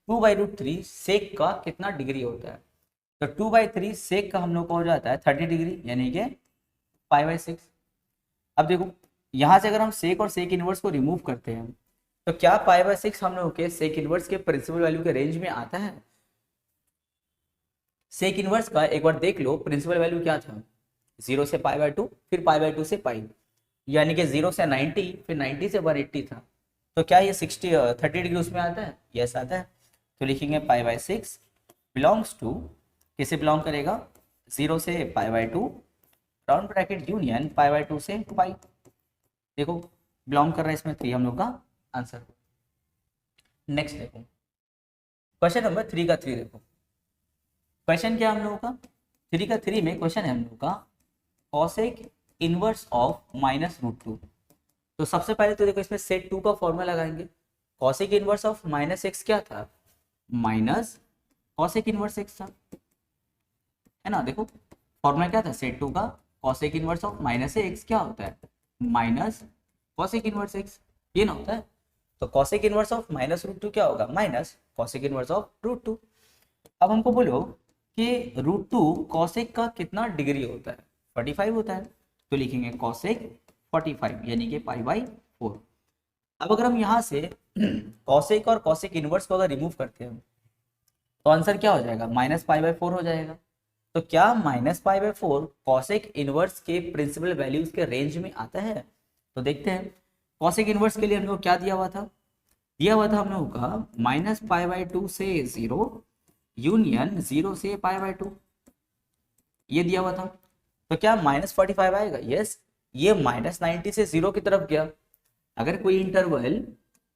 2/√3 सेक का कितना डिग्री होता है। तो 2/3 सेक का हम लोग का हो जाता है 30 डिग्री, यानी कि π/6। अब देखो यहाँ से अगर हम सेक और सेक इनवर्स को रिमूव करते हैं, तो क्या π/6 हम लोग के सेक इनवर्स के प्रिंसिपल वैल्यू के रेंज में आता है। सेक इनवर्स का एक बार देख लो, प्रिंसिपल वैल्यू क्या था, 0 से π/2 फिर π/2 से पाई, यानी कि 0 से 90 फिर 90 से 180 था। तो क्या ये 30 डिग्री उसमें आता है, यस आता है। तो लिखेंगे π/6 बिलोंग्स टू, किसे बिलोंग करेगा, 0 से π/2 राउंड ब्रैकेट यूनियन π/2 से पाई। देखो बिलोंग कर रहा है इसमें, 3 हम लोग का आंसर। नेक्स्ट देखो क्वेश्चन नंबर 3 का 3 देखो, क्वेश्चन क्या हम लोगों का 3 का 3 में क्वेश्चन है हम लोग का कॉसेक इनवर्स ऑफ -√2। तो सबसे पहले तो देखो इसमें सेट 2 का फॉर्मूला लगाएंगे। कॉसेक इनवर्स ऑफ -x क्या था, माइनस कॉसेक इनवर्स x था, है ना। देखो फॉर्मूला क्या था सेट 2 का, कॉसेक इनवर्स ऑफ -x क्या होता है, माइनस कॉसेक इनवर्स x, ये ना होता है। तो कॉसेक इनवर्स ऑफ -√2 क्या होगा, माइनस कॉसेक इनवर्स ऑफ √2। अब हमको बोलो कि √2 कॉसेक का कितना डिग्री होता है, 45 होता है। तो लिखेंगे कॉसेक 45 यानी कि π/4। अब अगर हम यहाँ से कॉसेक और कॉसेक इनवर्स को अगर रिमूव करते हैं, तो आंसर क्या हो जाएगा, -π/4 हो जाएगा। तो क्या -π/4 कॉसेक इनवर्स के प्रिंसिपल वैल्यूज के रेंज में आता है। तो देखते हैं कॉसेक इनवर्स के लिए हम लोग क्या दिया हुआ था, दिया हुआ था हम लोगों का -π/2 से 0 यूनियन 0 से π/2, ये दिया हुआ था। तो क्या -45 आएगा, यस। ये -90 से 0 की तरफ गया, अगर कोई इंटरवल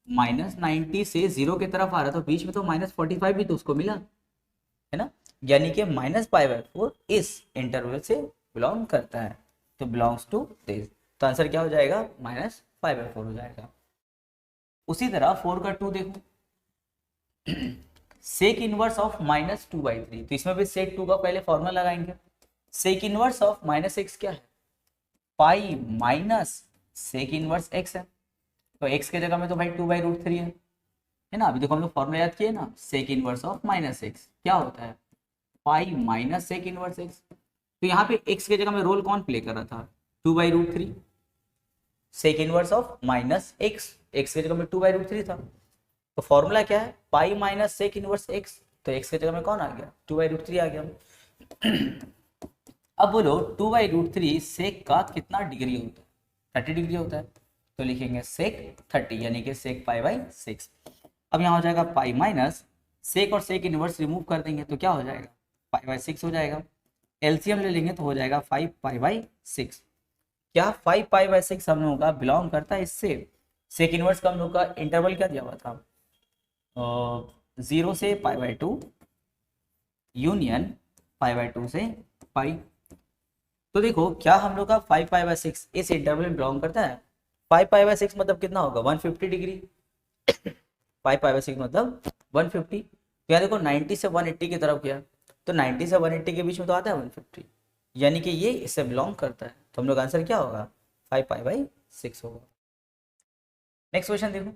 -90 से 0 की तरफ आ रहा तो बीच में तो -45 भी तो उसको मिला, है ना, यानी कि -π/4 इस इंटरवल से बिलोंग करता है। तो बिलोंग्स टू दिस, तो आंसर क्या हो जाएगा, -π/4 हो जाएगा। उसी तरह 4 का 2 देखो, सेक इनवर्स ऑफ -2/3। तो इसमें भी सेक 2 का पहले फॉर्मूला लगाएंगे। सेक इनवर्स ऑफ -x क्या है, pi minus sec inverse x है। तो x के जगह में तो भाई 2/√3 है ना। अभी देखो हम लोग फॉर्मूला याद किए ना, सेक इनवर्स ऑफ -x क्या होता है, pi minus sec inverse x। तो यहाँ पे x के जगह में रोल कौन प्ले कर रहा था, 2/√3। Sec inverse of -x, x के जगह में 2/√3 था। तो फॉर्मूला क्या है, pi minus sec inverse x। तो x के जगह में कौन आ गया, 2/√3 आ गया। अब बोलो 2/√3 सेक का कितना डिग्री होता है, 30 डिग्री होता है। तो लिखेंगे सेक 30 यानी कि सेक π/6। अब यहाँ हो जाएगा पाई माइनस सेक और सेक इनवर्स रिमूव कर देंगे तो क्या हो जाएगा, π/6 हो जाएगा। एलसीएम ले लेंगे तो हो जाएगा 5π/6। क्या 5π/6 हम लोगों का बिलोंग करता है इससे। सेक इनवर्स का हम लोग का इंटरवल क्या दिया हुआ था, 0 से π/2 यूनियन π/2 से पाई। तो देखो क्या हम लोग का 5π/6 इस इंटरवल में बिलोंग करता है। 5π/6 मतलब कितना होगा, 150 डिग्री। 5π/6 मतलब 150। तो यहाँ देखो 90 से 180 की तरफ गया, तो 90 से 180 के बीच में तो आता है 150, यानी कि ये इससे बिलोंग करता है। तो हम लोग आंसर क्या होगा, 5π/6 होगा। नेक्स्ट क्वेश्चन देखो।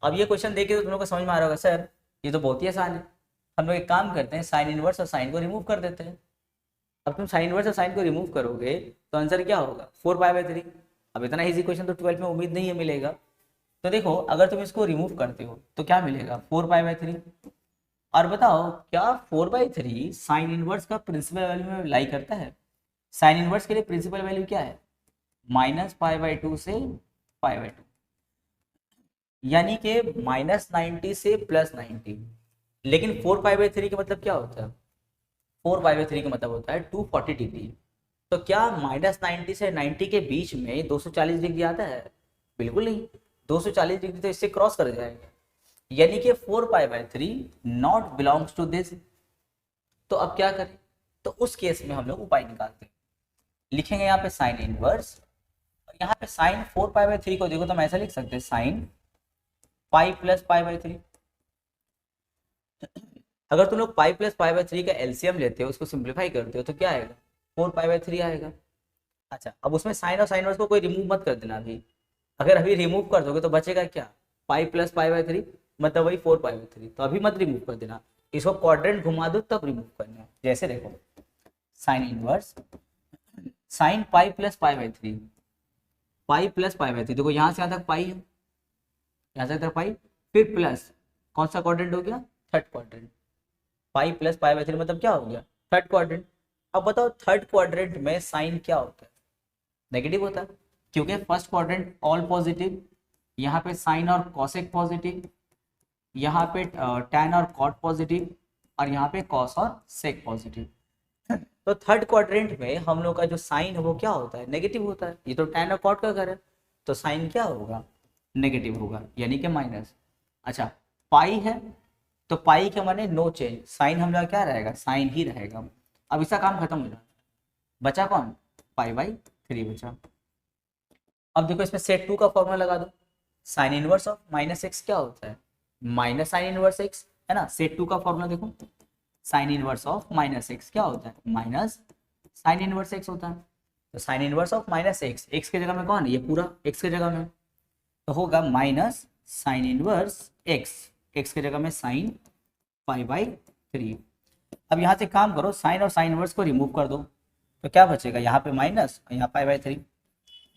अब ये क्वेश्चन देखिए तो तुम लोग को समझ में आ रहा होगा, सर ये तो बहुत ही आसान है। हम लोग एक काम करते हैं, साइन इनवर्स और साइन को रिमूव कर देते हैं। अब तुम साइन इनवर्स और साइन को रिमूव करोगे तो आंसर क्या होगा, 4π/3। अब इतना इजी क्वेश्चन तो 12 में उम्मीद नहीं है मिलेगा। तो देखो अगर तुम इसको रिमूव करते हो तो क्या मिलेगा, 4π/3। और बताओ क्या 4/3 साइन इनवर्स का प्रिंसिपल वैल्यू में लाई करता है? साइन इनवर्स के लिए प्रिंसिपल वैल्यू क्या है, -π/2 से π/2, यानी कि -90 से +90। लेकिन 4π/3 का मतलब क्या होता है, 4π/3 का मतलब होता है 240 डिग्री। तो क्या -90 से 90 के बीच में 240 डिग्री आता है? बिल्कुल नहीं, 240 डिग्री तो इससे क्रॉस कर जाएगा, यानी कि 4π/3 नॉट बिलोंग्स टू दिस। तो अब क्या करें, तो उस केस में हम लोग उपाय निकालते हैं। लिखेंगे यहाँ पे साइन इनवर्स, और यहाँ पे साइन 4π/3 को देखो तो हम ऐसा लिख सकते हैं, साइन पाई प्लस π/3। अगर तुम लोग पाई प्लस π/3 का एलसीएम लेते हो, उसको सिंप्लीफाई करते हो तो क्या आएगा, 4π/3 आएगा। अच्छा अब उसमें साइन और साइन इनवर्स को कोई रिमूव मत कर देना अभी। अगर अभी रिमूव कर दोगे तो बचेगा क्या, पाई प्लस π/3, मतलब वही 4π/3। तो अभी मत रिमूव कर देना, इसको क्वाड्रेंट घुमा दो तब रिमूव करना। जैसे देखो sine inverse sine pi plus π/3, pi plus π/3, देखो यहाँ से यहाँ तक पाई है, यहाँ से तक पाई, फिर प्लस कौन सा क्वाड्रेंट हो गया, थर्ड क्वाड्रेंट। पाई प्लस π/3 मतलब क्या हो गया, थर्ड क्वाड्रेंट। अब बताओ थर्ड क्वाड्रेंट में साइन क्या होता है, नेगेटिव होता है, क्योंकि फर्स्ट क्वाड्रेंट ऑल पॉजिटिव, यहाँ पे साइन और कॉसेक पॉजिटिव, यहाँ पे टैन और कॉट पॉजिटिव, और यहाँ पे कॉस और सेक पॉजिटिव। तो थर्ड क्वाड्रेंट में हम लोग का जो साइन है वो क्या होता है, नेगेटिव होता है। ये तो टैन और कॉट का घर है, तो साइन क्या होगा, नेगेटिव होगा, यानी कि माइनस। अच्छा पाई है तो पाई के माने नो चेंज, साइन हम लोग क्या रहेगा, साइन ही रहेगा। अब इसका काम खत्म हो जाता है, बचा कौन, π/3 बचा। अब देखो इसमें सेट 2 का फॉर्मूला लगा दो, साइन इनवर्स ऑफ -x क्या होता है, माइनस साइन इनवर्स x, है ना। सेट 2 का फॉर्मूला देखो, साइन इनवर्स ऑफ -x क्या होता है, माइनस साइन इनवर्स x होता है। तो sign inverse of -x, x के जगह में कौन है, ये पूरा x के जगह में, तो होगा माइनस साइन इनवर्स x के जगह में साइन π/3। अब यहाँ से काम करो, साइन और साइन इनवर्स को रिमूव कर दो, तो क्या बचेगा, यहाँ पे माइनस और यहाँ π/3।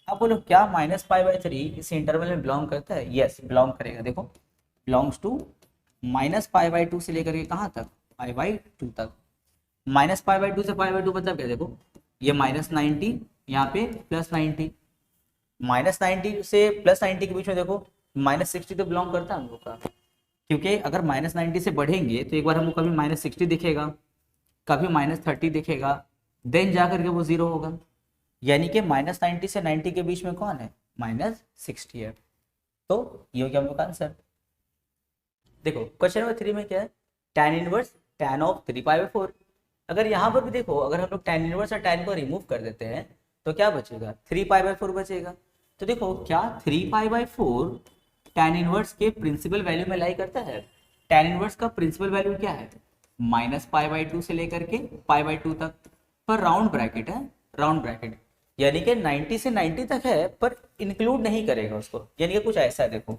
अब बोलो क्या -π/3 इस इंटरवल में बिलोंग करता है, यस बिलोंग करेगा। देखो बिलोंग्स टू -π/2 से लेकर के कहाँ तक, π/2 तक। -π/2 से π/2 मतलब क्या, देखो ये -90, यहाँ पे +90, -90 से +90 के बीच में देखो -60 तो बिलोंग करता है हम लोग का, क्योंकि अगर -90 से बढ़ेंगे तो एक बार हमको कभी -60 दिखेगा, कभी -30 दिखेगा, देन जाकर के वो 0 होगा, यानी कि -90 से 90 के बीच में कौन है, -60 है। तो ये हो गया हम लोग का आंसर। देखो क्वेश्चन नंबर 3 में क्या है, tan इनवर्स tan ऑफ 3π/4। अगर यहाँ पर भी देखो, अगर हम लोग tan इनवर्स और tan को रिमूव कर देते हैं तो क्या बचेगा, 3π/4 बचेगा। तो देखो क्या 3π/4 tan इनवर्स के प्रिंसिपल वैल्यू में लाई करता है। tan इनवर्स का प्रिंसिपल वैल्यू क्या है, -π/2 से लेकर के π/2 तक, पर राउंड ब्रैकेट है, राउंड ब्रैकेट, यानी कि 90 से 90 तक है पर इंक्लूड नहीं करेगा उसको, यानी कि कुछ ऐसा है, देखो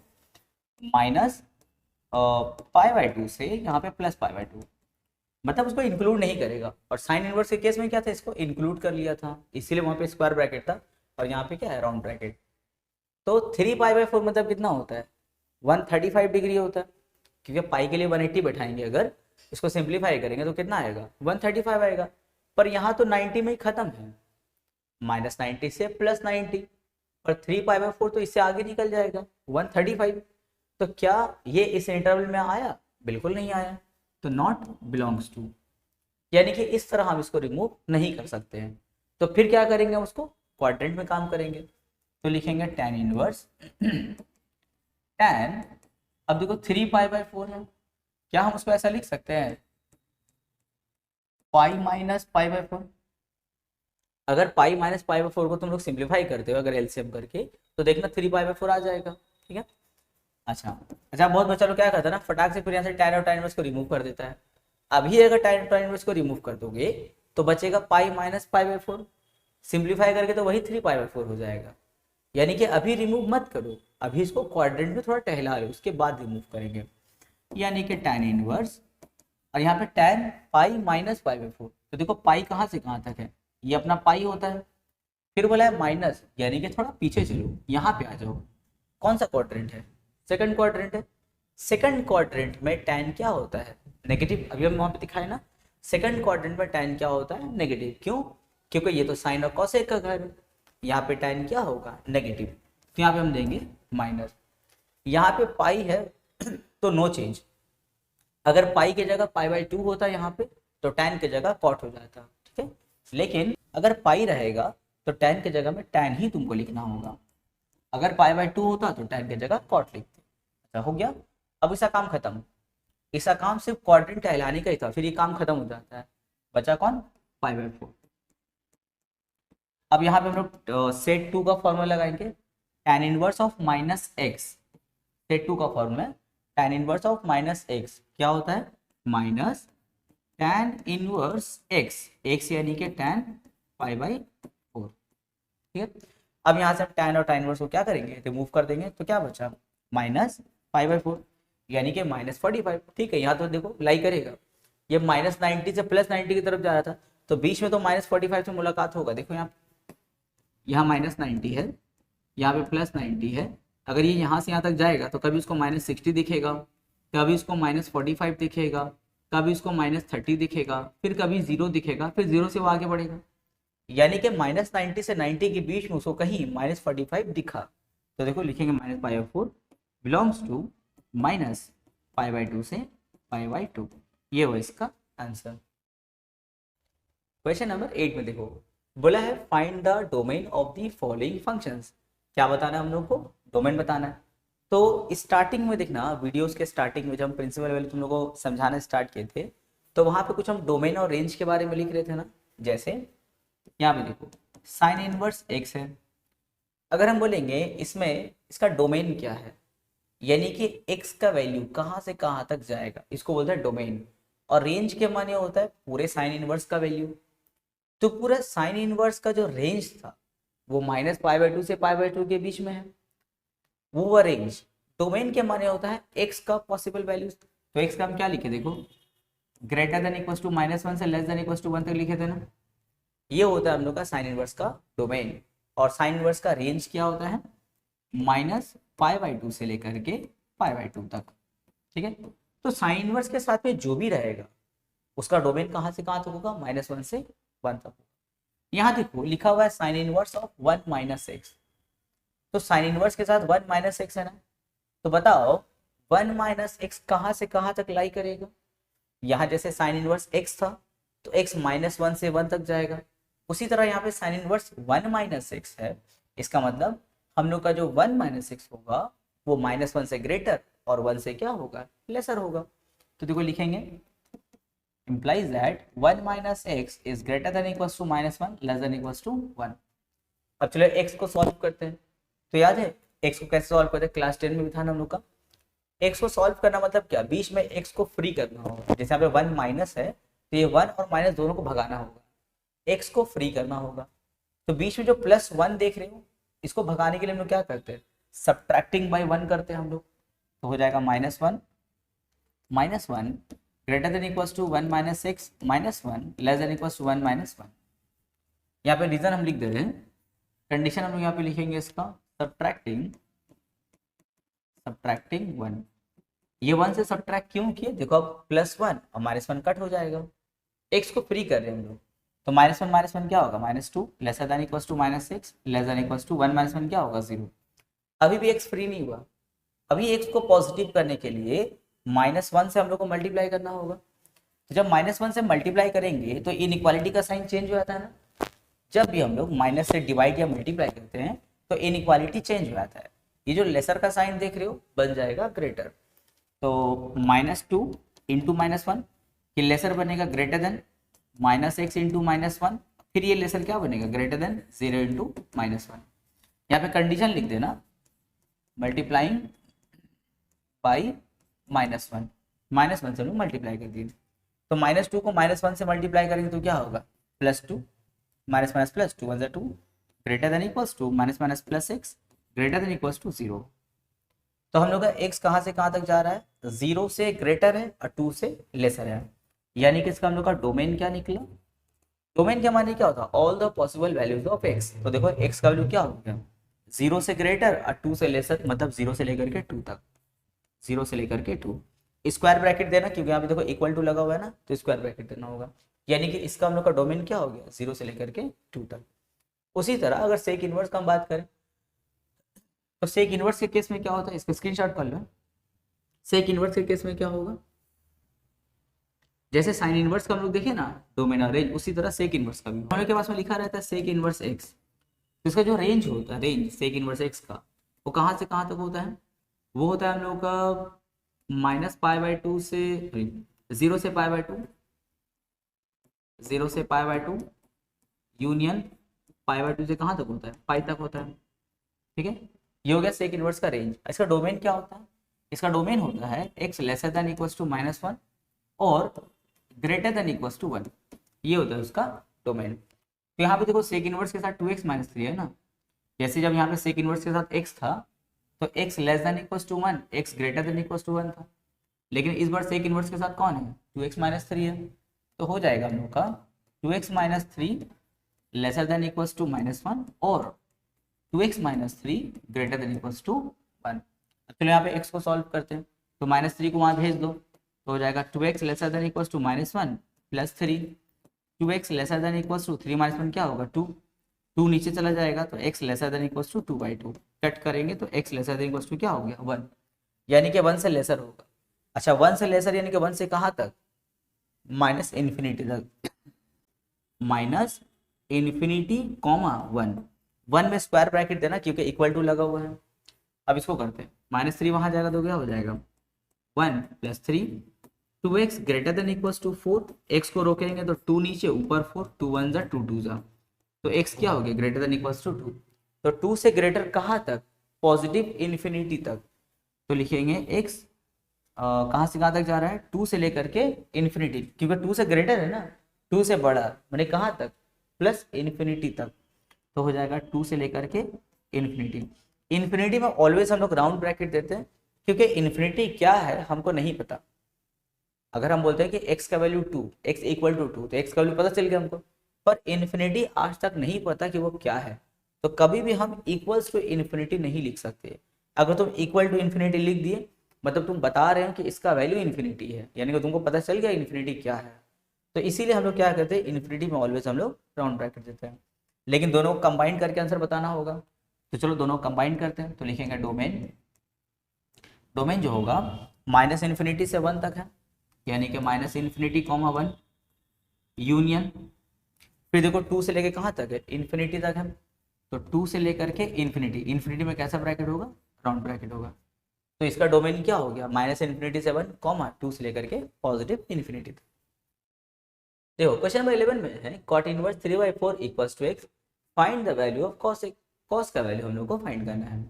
-π/2 से यहाँ पे +π/2, मतलब उसको इंक्लूड नहीं करेगा। और साइन इनवर्स के केस में क्या था, इसको इंक्लूड कर लिया था, इसीलिए वहाँ पे स्क्वायर ब्रैकेट था, और यहाँ पे क्या है, राउंड ब्रैकेट। तो 3π/4 मतलब कितना होता है, 135 डिग्री होता है, क्योंकि पाई के लिए 180 बैठाएंगे, अगर इसको सिंप्लीफाई करेंगे तो कितना आएगा, 135 आएगा। पर यहाँ तो 90 में ही खत्म है, -90 से +90, और 3π/4 तो इससे आगे निकल जाएगा 135। तो क्या ये इस इंटरवल में आया, बिल्कुल नहीं आया, तो नॉट बिलोंग्स टू, यानी कि इस तरह हम इसको रिमूव नहीं कर सकते हैं। तो फिर क्या करेंगे, उसको क्वाड्रेंट में काम करेंगे, तो लिखेंगे tan इनवर्स tan, अब देखो 3π/4 है, क्या हम उसको ऐसा लिख सकते हैं, पाई माइनस π/4। अगर पाई माइनस π/4 को तुम लोग सिंप्लीफाई करते हो अगर एलसीएम करके, तो देखना 3π/4 आ जाएगा, ठीक है। अच्छा बहुत बच्चा लोग क्या करता है ना, फटाक से फिर यहाँ से tan और tan इनवर्स को रिमूव कर देता है। अभी अगर tan और tan इनवर्स को रिमूव कर दोगे तो बचेगा पाई माइनस π/4, सिंप्लीफाई करके तो वही 3π/4 हो जाएगा। यानी कि अभी रिमूव मत करो, अभी इसको क्वाड्रेंट में थोड़ा टहला लो, उसके बाद रिमूव करेंगे। यानी कि tan इनवर्स और यहाँ पे tan pi minus pi by 4, तो देखो पाई कहाँ से कहाँ तक है, ये अपना पाई होता है। फिर बोला है माइनस, यानी कि थोड़ा पीछे चलो, यहाँ पे आ जाओ। कौन सा क्वाड्रेंट है, सेकंड क्वाड्रेंट है। सेकंड क्वाड्रेंट में tan क्या होता है, नेगेटिव। अभी हम वहां पे दिखाए ना, सेकंड क्वाड्रेंट में tan क्या होता है, नेगेटिव। क्यों, क्योंकि ये तो साइन और कॉसेक का घर है। यहाँ पे tan क्या होगा, नेगेटिव, तो यहाँ पे हम देंगे माइनस। यहाँ पे पाई है तो नो चेंज। अगर पाई की जगह पाई बाई 2 होता यहाँ पे, तो tan की जगह कॉट हो जाता, ठीक है। लेकिन अगर पाई रहेगा तो tan की जगह में tan ही तुमको लिखना होगा। अगर पाई बाई 2 होता तो tan की जगह कॉट लिखते। अच्छा हो गया, अब इसका काम खत्म। इसका काम सिर्फ क्वाड्रेंट कहलाने का ही था, फिर ये काम खत्म हो जाता है। बचा कौन, पाई बाई 4। अब यहाँ पे हम लोग सेट 2 का फॉर्मूला लगाएंगे, tan inverse of minus x. Set 2 का formula tan inverse of minus x क्या होता है, minus tan inverse x, x यानी कि tan पाई बाई 4, ठीक है। अब यहाँ से हम tan और tan इनवर्स को क्या करेंगे, रिमूव कर देंगे, तो क्या बचा, माइनस पाई बाई 4, यानी कि -45। ठीक है, यहाँ तो देखो लाई करेगा, ये -90 से +90 की तरफ जा रहा था, तो बीच में तो -45 से मुलाकात होगा। देखो यहाँ -90 है, यहाँ पे +90 है। अगर ये यहाँ से यहाँ तक जाएगा तो कभी उसको -60 दिखेगा, कभी उसको -45 दिखेगा, कभी उसको -30 दिखेगा, फिर कभी 0 दिखेगा, फिर 0 से वो आगे बढ़ेगा। यानी कि -90 से 90 के बीच में उसको कहीं -45 दिखा, तो देखो लिखेंगे -π/4 बिलोंग्स टू -π/2 से π/2। ये हो इसका आंसर। क्वेश्चन नंबर 8 में देखो, बोला है find the domain of the following functions. क्या बताना है हम लोग को, डोमेन बताना है। तो स्टार्टिंग में देखना, वीडियोस के स्टार्टिंग में जब हम प्रिंसिपल वाले तुम लोग को समझाना स्टार्ट किए थे, तो वहां पे कुछ हम डोमेन और रेंज के बारे में लिख रहे थे ना। जैसे यहाँ पे देखो साइन इनवर्स एक्स है, अगर हम बोलेंगे इसमें इसका डोमेन क्या है, यानी कि एक्स का वैल्यू कहाँ से कहाँ तक जाएगा, इसको बोलते हैं डोमेन। और रेंज के माने होता है पूरे साइन इनवर्स का वैल्यू। तो पूरा साइन इनवर्स का जो रेंज था वो -π/2 से π/2 के बीच में है, वो रेंज। डोमेन के माने होता है एक्स का पॉसिबल वैल्यूज। तो एक्स का हम क्या लिखे, देखो ग्रेटर देन इक्वल टू -1 से लेस देन इक्वल टू 1 तक लिखे थे ना। ये होता है हम लोग का साइन इनवर्स का डोमेन। और साइन इनवर्स का रेंज क्या होता है, -π/2 से लेकर के π/2 तक, ठीक है। तो साइन इनवर्स के साथ में जो भी रहेगा उसका डोमेन कहाँ से कहाँ तक होगा, -1 से 1 तक होगा। यहाँ देखो लिखा हुआ है साइन इनवर्स ऑफ 1 - x। तो साइन इनवर्स के साथ 1 - x है ना, तो बताओ 1 - x कहाँ से कहाँ तक लाई करेगा। यहाँ जैसे साइन इनवर्स x था तो x -1 से 1 तक जाएगा। उसी तरह यहाँ पे साइन इनवर्स 1 - x है, इसका मतलब हम लोग का जो 1 - x होगा वो -1 से ग्रेटर और 1 से क्या होगा, लेसर होगा। तो देखो लिखेंगे implies that 1 - x is greater than equals to -1 less than equals to 1। अब चलो x को सॉल्व करते हैं। तो याद है x को कैसे सॉल्व करते हैं, क्लास 10 में भी था ना हम लोग का। x को सॉल्व करना मतलब क्या, बीच में x को फ्री करना होगा। जैसे यहाँ पे 1 माइनस है तो ये 1 और माइनस दोनों को भगाना होगा, x को फ्री करना होगा। तो बीच में जो +1 देख रहे हो इसको भगाने के लिए हम लोग क्या करते हैं, सब्ट्रैक्टिंग बाय 1 करते हैं हम लोग। तो हो जाएगा -1 greater than equals to 1 - x -1 less than equals to 1 - 1। यहाँ पे रीजन हम लिख दे रहे हैं, कंडीशन हम लोग यहाँ पे लिखेंगे इसका सब्ट्रैक्टिंग 1। ये 1 से सब्ट्रैक्ट क्यों किए, देखो अब +1 और -1 कट हो जाएगा, x को फ्री कर रहे हैं हम लोग। तो -1 क्या होगा, -2 lesser than equals to -6 less than equals to 1 - 1 क्या होगा, 0। अभी भी x फ्री नहीं हुआ, अभी x को पॉजिटिव करने के लिए -1 से हम लोग को मल्टीप्लाई करना होगा। तो जब -1 से मल्टीप्लाई करेंगे तो इनइक्वालिटी का साइन चेंज हो जाता है ना। जब भी हम लोग माइनस से डिवाइड या मल्टीप्लाई करते हैं तो इनइक्वालिटी चेंज हो जाता है। ये जो लेसर का साइन देख रहे हो बन जाएगा ग्रेटर। तो -2 इंटू -1, ये लेसर बनेगा ग्रेटर देन -x इंटू -1, फिर ये लेसर क्या बनेगा, ग्रेटर देन 0 इंटू -1। यहाँ पे कंडीशन लिख देना मल्टीप्लाइंग बाई -1 से हम लोग मल्टीप्लाई कर दिए। तो -2 को -1 से मल्टीप्लाई करेंगे तो क्या होगा, +2 -+2 1 2 greater than equals to -+x greater than equals to 0। तो हम लोग का x कहाँ से कहाँ तक जा रहा है, 0 से ग्रेटर है और 2 से लेसर है। यानी कि इसका हम लोग का डोमेन क्या निकला, डोमेन के माने क्या होता है, all the possible values of x. तो देखो एक्स का वैल्यू क्या हो गया, 0 से ग्रेटर और 2 से लेसर, मतलब 0 से लेकर के 2 तक, 0 से लेकर के 2। स्क्वायर ब्रैकेट देना क्योंकि यहाँ पे देखो इक्वल टू लगा हुआ है ना, तो स्क्वायर ब्रैकेट देना होगा। यानी कि इसका हम लोग का डोमेन क्या हो गया, 0 से लेकर के 2 तक। उसी तरह अगर सेक इनवर्स का हम बात करें तो सेक इनवर्स के केस में क्या होता है, इसका स्क्रीनशॉट कर लो। सेक इनवर्स के केस में क्या होगा, जैसे साइन इनवर्स का हम लोग देखे ना डोमेन और रेंज, उसी तरह सेक इनवर्स का भी होने के पास में लिखा रहता है सेक इनवर्स एक्स। तो इसका जो रेंज होता है, रेंज सेक इनवर्स एक्स का, वो कहाँ से कहाँ तक होता है, वो होता है हम लोग का -π/2 से 0 से π/2, 0 से π/2 यूनियन π/2 से कहाँ तक होता है, पाई तक होता है। ठीक है, ये हो गया सेक इनवर्स का रेंज। इसका डोमेन क्या होता है, इसका डोमेन होता है x lesser than equals to -1 और ग्रेटर देन इक्वल्स टू 1, ये होता है उसका डोमेन। तो यहाँ पे देखो सेक इनवर्स के साथ 2x - 3 है ना, जैसे जब यहाँ पे सेक इनवर्स के साथ x था तो x less than equals to 1, x greater than equals to 1 था। लेकिन इस बार सेक इनवर्स के साथ कौन है, 2x - 3 है, तो हो जाएगा हम लोग का 2x - 3 laser than equals to -1 और 2x - 3 greater than equals to 1। चलो यहाँ पे x को सॉल्व करते हैं, तो -3 को वहाँ भेज दो, तो हो जाएगा 2x lesser than equals to -1 plus 3, 2x lesser than equals to 3 - 1 क्या होगा 2, 2 नीचे चला जाएगा तो x lesser than equals to 2/2, cut करेंगे तो x lesser than equals to क्या हो गया 1, यानी कि 1 से लेसर होगा। अच्छा 1 से लेसर यानी कि 1 से कहाँ तक, -इन्फिनिटी तक, -इन्फिनिटी कॉमा 1, 1 में स्क्वायर ब्रैकेट देना क्योंकि इक्वल टू लगा हुआ है। अब इसको करते हैं, -3 वहाँ जाएगा तो क्या हो जाएगा 1 + 3, 2x greater than equals to 4, x को रोकेंगे तो 2 नीचे ऊपर 4, 2 1 जा 2 2 जा, तो x क्या हो गया ग्रेटर देन इक्वल्स टू 2। तो 2 से ग्रेटर कहाँ तक, पॉजिटिव इन्फिनिटी तक, तो लिखेंगे x कहाँ से कहाँ तक जा रहा है, 2 से लेकर के इन्फिनिटी, क्योंकि 2 से ग्रेटर है ना, 2 से बड़ा मैंने कहाँ तक, प्लस इन्फिनिटी तक, तो हो जाएगा 2 से लेकर के इन्फिनिटी। इन्फिनिटी में ऑलवेज हम लोग राउंड ब्रैकेट देते हैं क्योंकि इन्फिनिटी क्या है हमको नहीं पता। अगर हम बोलते हैं कि x का वैल्यू 2, x इक्वल टू 2, तो x का वैल्यू पता चल गया हमको, पर इन्फिनिटी आज तक नहीं पता कि वो क्या है। तो कभी भी हम इक्वल्स टू इन्फिनिटी नहीं लिख सकते। अगर तुम इक्वल टू इन्फिनिटी लिख दिए मतलब तुम बता रहे हो कि इसका वैल्यू इन्फिनिटी है, यानी कि तुमको पता चल गया इन्फिनिटी क्या है। तो इसीलिए हम लोग क्या करते हैं, इन्फिनिटी में ऑलवेज हम लोग राउंड ब्रैकेट देते हैं। लेकिन दोनों को कंबाइन करके आंसर बताना होगा, तो चलो दोनों कंबाइन करते हैं। तो लिखेंगे डोमेन, डोमेन जो होगा -इन्फिनिटी से 1 तक है, यानी कि -इन्फिनिटी कॉमा 1 यूनियन, फिर देखो 2 से लेके कहाँ तक है, इन्फिनिटी तक है, तो 2 से लेकर के इन्फिनिटी, इन्फिनिटी में कैसा ब्रैकेट होगा, राउंड ब्रैकेट होगा। तो इसका डोमेन क्या हो गया, -इन्फिनिटी से 1 कॉमा 2 से लेकर के पॉजिटिव इन्फिनिटी तक। देखो क्वेश्चन नंबर 11 में है cot inverse 3/4 equals to x, find the value of cos x, cos का वैल्यू हम लोग को फाइंड करना है।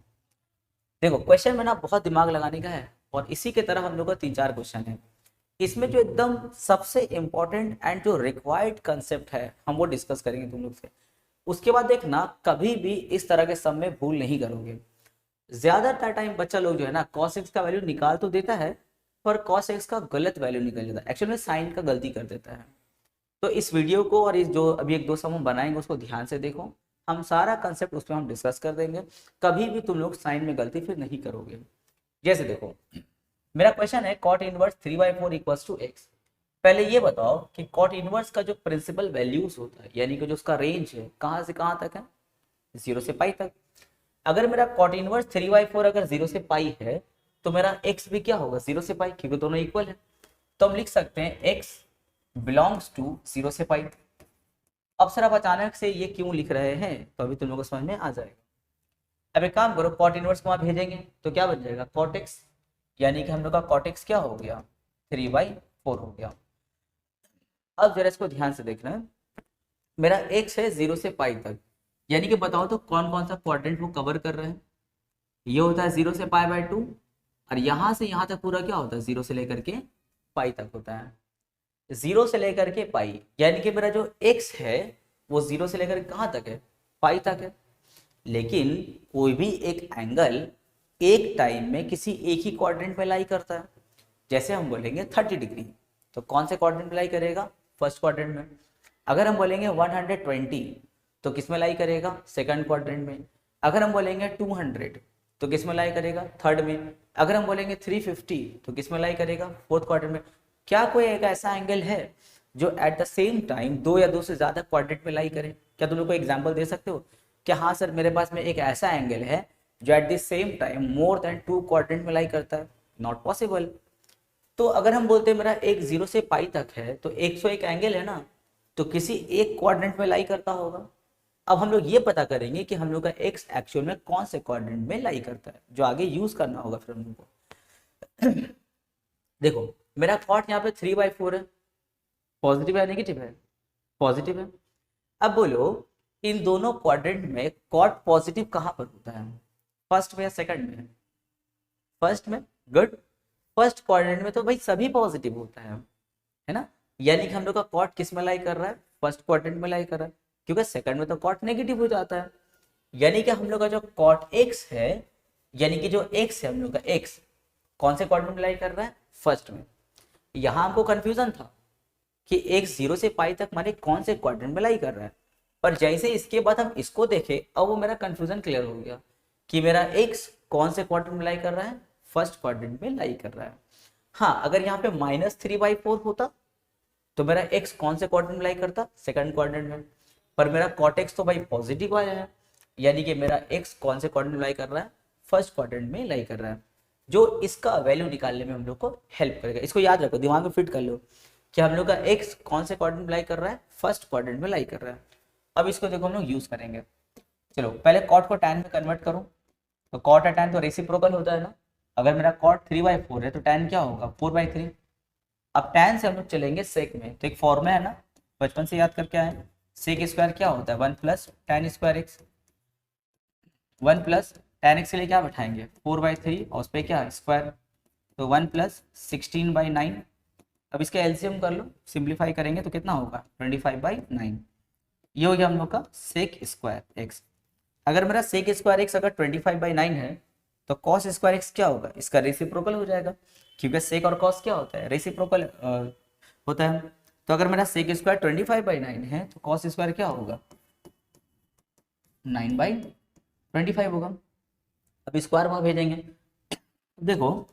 देखो क्वेश्चन में ना बहुत दिमाग लगाने का है और इसी के तरह हम लोग का 3-4 क्वेश्चन है। इसमें जो एकदम सबसे इंपॉर्टेंट एंड जो रिक्वायर्ड कंसेप्ट है हम वो डिस्कस करेंगे तुम लोग से। उसके बाद देखना कभी भी इस तरह के सम में भूल नहीं करोगे। ज्यादातर टाइम बच्चा लोग जो है ना cos x का वैल्यू निकाल तो देता है पर cos x का गलत वैल्यू निकल जाता है, एक्चुअली में साइन का गलती कर देता है। तो इस वीडियो को और इस जो अभी 1-2 सम हम बनाएंगे उसको ध्यान से देखो, हम सारा कंसेप्ट उस पर हम डिस्कस कर देंगे। कभी भी तुम लोग साइन में गलती फिर नहीं करोगे। जैसे देखो मेरा क्वेश्चन है cot inverse 3/4 equals to x। पहले ये बताओ कि cot इनवर्स का जो प्रिंसिपल वैल्यूज होता है यानी कि जो उसका रेंज है कहाँ से कहाँ तक है, 0 से पाई तक। अगर मेरा cot इनवर्स 3/4 अगर 0 से पाई है तो मेरा x भी क्या होगा 0 से पाई, क्योंकि दोनों इक्वल है। तो हम लिख सकते हैं x बिलोंग्स टू 0 से पाई। अब सर आप अचानक से ये क्यों लिख रहे हैं, तो अभी तुम लोगों को समझ में आ जाएगा। अब एक काम करो, cot इनवर्स को वहां भेजेंगे तो क्या बन जाएगा cot x, यानी कि हम लोग का cot x क्या हो गया 3/4 हो गया। अब जरा इसको ध्यान से देखना है, मेरा x है 0 से पाई तक, यानी कि बताओ तो कौन कौन सा क्वाड्रेंट वो कवर कर रहे हैं। ये होता है 0 से π/2 और यहाँ से यहाँ तक पूरा क्या होता है 0 से लेकर के पाई तक होता है। 0 से लेकर के पाई यानी कि मेरा जो x है वो 0 से लेकर कहाँ तक है, पाई तक है। लेकिन कोई भी एक एंगल एक टाइम में किसी एक ही क्वाड्रेंट में लाई करता है। जैसे हम बोलेंगे 30 डिग्री, तो कौन से क्वाड्रेंट में लाई करेगा? फर्स्ट क्वाड्रेंट में। अगर हम बोलेंगे 120 तो किस में लाई करेगा? सेकंड क्वाड्रेंट में। अगर हम बोलेंगे 200 तो किस में लाई करेगा? थर्ड में। अगर हम बोलेंगे 350 तो किस में लाई करेगा? फोर्थ क्वाड्रेंट में। क्या कोई एक ऐसा एंगल है जो एट द सेम टाइम दो या दो से ज्यादा क्वाड्रेंट में लाई करे? क्या तुम लोग को एग्जांपल दे सकते हो कि हाँ सर मेरे पास में एक ऐसा एंगल है जो at the same time more than 2 quadrant में लाई करता है? Not possible. तो अगर हम बोलते हैं मेरा एक 0 से पाई तक है तो 101 एंगल है ना, तो किसी एक क्वाड्रेंट में लाई करता होगा। अब हम लोग ये पता करेंगे कि हम लोग का एक्स एक्चुअल में कौन से क्वाड्रेंट में लाई करता है, जो आगे यूज करना होगा फिर हम लोग को। देखो मेरा कॉट यहाँ पे 3/4 है, पॉजिटिव है नेगेटिव है? पॉजिटिव है। अब बोलो इन दोनों क्वाड्रेंट में कॉट पॉजिटिव कहाँ पर होता है? फर्स्ट में या सेकंड में? फर्स्ट में। गुड। फर्स्ट क्वाड्रेंट में तो भाई सभी पॉजिटिव होता है ना, यानी कि हम लोग का कॉट किस में लाई कर रहा है? फर्स्ट क्वाड्रेंट में लाई कर रहा है, क्योंकि सेकंड में तो कॉट नेगेटिव हो जाता है। यानी कि हम लोग का जो कॉट एक्स है, यानी कि जो एक्स है हम लोग का एक्स कौन से क्वाड्रेंट में लाई कर रहा है? फर्स्ट में। यहाँ हमको कंफ्यूजन था कि एक्स 0 से पाई तक माने कौन से क्वाड्रेंट में लाई कर रहा है, पर जैसे इसके बाद हम इसको देखे अब वो मेरा कंफ्यूजन क्लियर हो गया कि मेरा एक्स कौन से क्वाड्रेंट में लाई कर रहा है? फर्स्ट क्वाड्रेंट में लाई कर रहा है। हाँ, अगर यहाँ पे -3/4 होता तो मेरा एक्स कौन से क्वाड्रेंट में लाई करता? सेकंड क्वाड्रेंट में। पर मेरा कॉट एक्स तो भाई पॉजिटिव आया है, यानी कि मेरा एक्स कौन से क्वाड्रेंट में लाई कर रहा है? फर्स्ट क्वाड्रेंट में लाई कर रहा है, जो इसका वैल्यू निकालने में हम लोग को हेल्प करेगा। इसको याद रखो, दिमाग में फिट कर लो कि हम लोग का एक्स कौन से क्वाड्रेंट में लाई कर रहा है? फर्स्ट क्वाड्रेंट में लाई कर रहा है। अब इसको देखो हम लोग यूज करेंगे। चलो पहले कॉट को टैन में कन्वर्ट करो, तो कॉट और टैन तो रेसिप्रोकल होता है ना। अगर मेरा कॉट 3/4 है तो टैन क्या होगा? 4/3। अब टैन से हम लोग चलेंगे सेक में, तो एक फॉर्मूला है ना, बचपन से याद करके आए, सेक स्क्वायर क्या होता है? 1 + tan² x। 1 + tan x के लिए क्या बैठाएंगे? 4/3 और उस पर क्या है? स्क्वायर, तो 1 + 16/9। अब इसका एलसीएम कर लो, सिंप्लीफाई करेंगे तो कितना होगा? 25/9। ये हो गया हम लोग का सेक स्क्वायर एक्स। अगर मेरा सेक स्क्वायर एक्स अगर 25/9 है तो कॉस स्क्वायर एक्स क्या होगा? इसका रेसिप्रोकल हो जाएगा, क्योंकि सेक और कॉस क्या होता है? रेसिप्रोकल होता है। तो अगर मेरा सेक स्क्वायर 25/9 है तो कॉस स्क्वायर क्या होगा? 9/25 होगा। अब स्क्वायर वहां भेजेंगे, देखो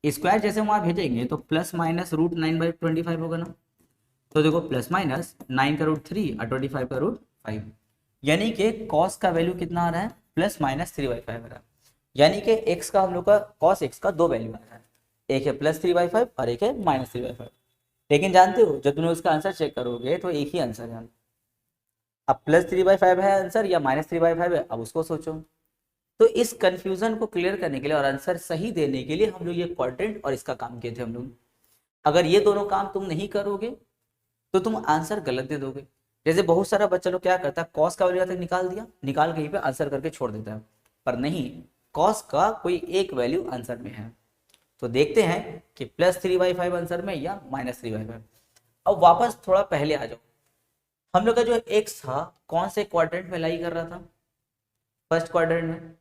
स्क्वायर जैसे वहां भेजेंगे तो ±√9/25 होगा ना। तो देखो ±9 का √3 और 25 का √5, यानी कि कॉस का वैल्यू कितना आ रहा है? +-3/5 आ रहा है। यानी कि एक्स का हम लोग का कॉस एक्स का दो वैल्यू आ रहा है, एक है +3/5 और एक है -3/5। लेकिन जानते हो जब तुम उसका आंसर चेक करोगे तो एक ही आंसर है। अब +3/5 है आंसर या -3/5 है, अब उसको सोचो। तो इस कंफ्यूजन को क्लियर करने के लिए और आंसर सही देने के लिए हम लोग ये क्वाड्रेंट और इसका काम किए थे हम लोग। अगर ये दोनों काम तुम नहीं करोगे तो तुम आंसर गलत दे दोगे। जैसे बहुत सारा बच्चा लोग क्या करता है, कॉस का वैल्यू तक निकाल दिया, निकाल के यहीं पे आंसर करके छोड़ देता है, पर नहीं, कॉस का कोई एक वैल्यू आंसर में है। तो देखते हैं कि +3/5 आंसर में या -3/5। अब वापस थोड़ा पहले आ जाओ, हम लोग का जो एक्स था कौन से क्वाड्रेंट में लाई कर रहा था? फर्स्ट क्वाड्रेंट में।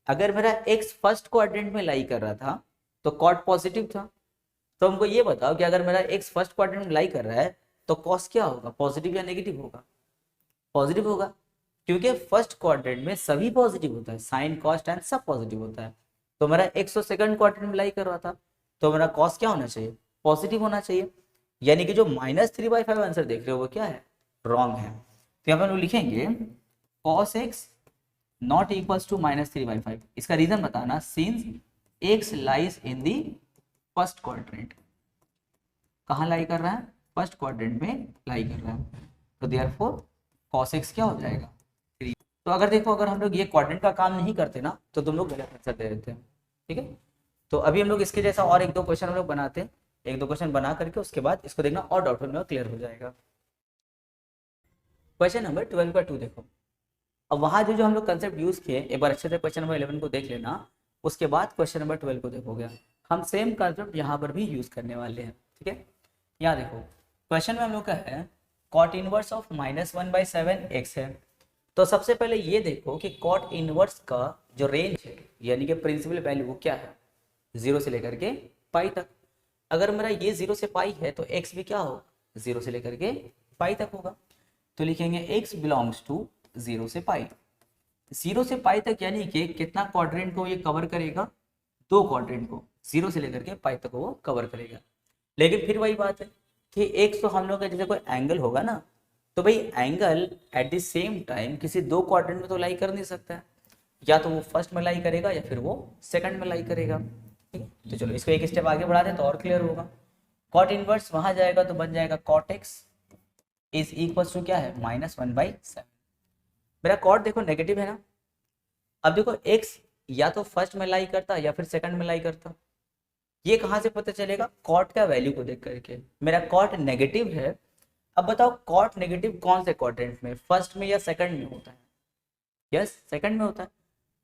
अगर मेरा एक्स फर्स्ट क्वाड्रेंट में लाई कर रहा था तो कॉट पॉजिटिव था। तो हमको ये बताओ कि अगर मेरा एक्स फर्स्ट क्वाड्रेंट में लाई कर रहा है तो कॉस क्या होगा? पॉजिटिव या नेगेटिव होगा? पॉजिटिव होगा, क्योंकि फर्स्ट क्वाड्रेंट में सभी पॉजिटिव होता है, साइन कॉस टैन सब पॉजिटिव होता है। तो मेरा एक्स तो सेकंड क्वाड्रेंट में लाई कर रहा था, तो मेरा कॉस क्या होना चाहिए? पॉजिटिव होना चाहिए। यानी कि जो -3/5 आंसर देख रहे हो वो क्या है? रॉन्ग है। तो यहाँ पर हम लोग लिखेंगे cos x not equals to -3/5। इसका रीजन बताना, since x lies in the first quadrant. कहाँ लाई कर रहा है? फर्स्ट क्वाड्रेंट में लाई कर रहा है, तो देयरफॉर cos x क्या हो जाएगा? 3। तो अगर देखो अगर हम लोग ये क्वाड्रेंट का काम नहीं करते ना तो तुम लोग गलत आंसर दे देते हैं। ठीक है, तो अभी हम लोग इसके जैसा और एक दो क्वेश्चन हम लोग बनाते हैं, एक दो क्वेश्चन बना करके उसके बाद इसको देखना और डाउट में क्लियर हो जाएगा। क्वेश्चन नंबर 12 का 2 देखो। अब वहाँ जो हम लोग कंसेप्ट यूज किए एक बार अच्छे से क्वेश्चन नंबर 11 को देख लेना, उसके बाद क्वेश्चन नंबर 12 को देखोगे। हम सेम कंसेप्ट यहाँ पर भी यूज करने वाले हैं। ठीक है, यहाँ देखो क्वेश्चन में हम लोग का है कॉट इनवर्स ऑफ -1/7 x है। तो सबसे पहले ये देखो कि कॉट इनवर्स का जो रेंज है यानी कि प्रिंसिपल वैल्यू वो क्या है? 0 से लेकर के पाई तक। अगर मेरा ये 0 से पाई है तो x भी क्या हो, 0 से लेकर के पाई तक होगा। तो लिखेंगे x बिलोंग्स टू 0 से पाई। 0 से पाई तक यानी कि कितना क्वाड्रेंट को ये कवर करेगा, 2 क्वाड्रेंट को, 0 से लेकर के पाई तक वो कवर करेगा। लेकिन फिर वही बात है कि एक तो हम लोग का जैसे कोई एंगल होगा ना, तो भाई angle at the same time किसी 2 क्वाड्रेंट में तो लाई कर नहीं सकता है, या तो वो फर्स्ट में लाई करेगा या फिर वो सेकंड में लाई करेगा। ठीक है, तो चलो इसको एक स्टेप आगे बढ़ा दें तो और क्लियर होगा। कॉट इनवर्स वहां जाएगा तो बन जाएगा cot x is equal to क्या है, -1/7। मेरा कॉट देखो नेगेटिव है ना, अब देखो एक्स या तो फर्स्ट में लाई करता या फिर सेकंड में लाई करता, ये कहां से पता चलेगा, कॉट का वैल्यू को देख करके। मेरा कॉट नेगेटिव है, अब बताओ कॉट नेगेटिव कौन से क्वाड्रेंट में, फर्स्ट में या सेकंड में होता है, यस सेकंड में होता है।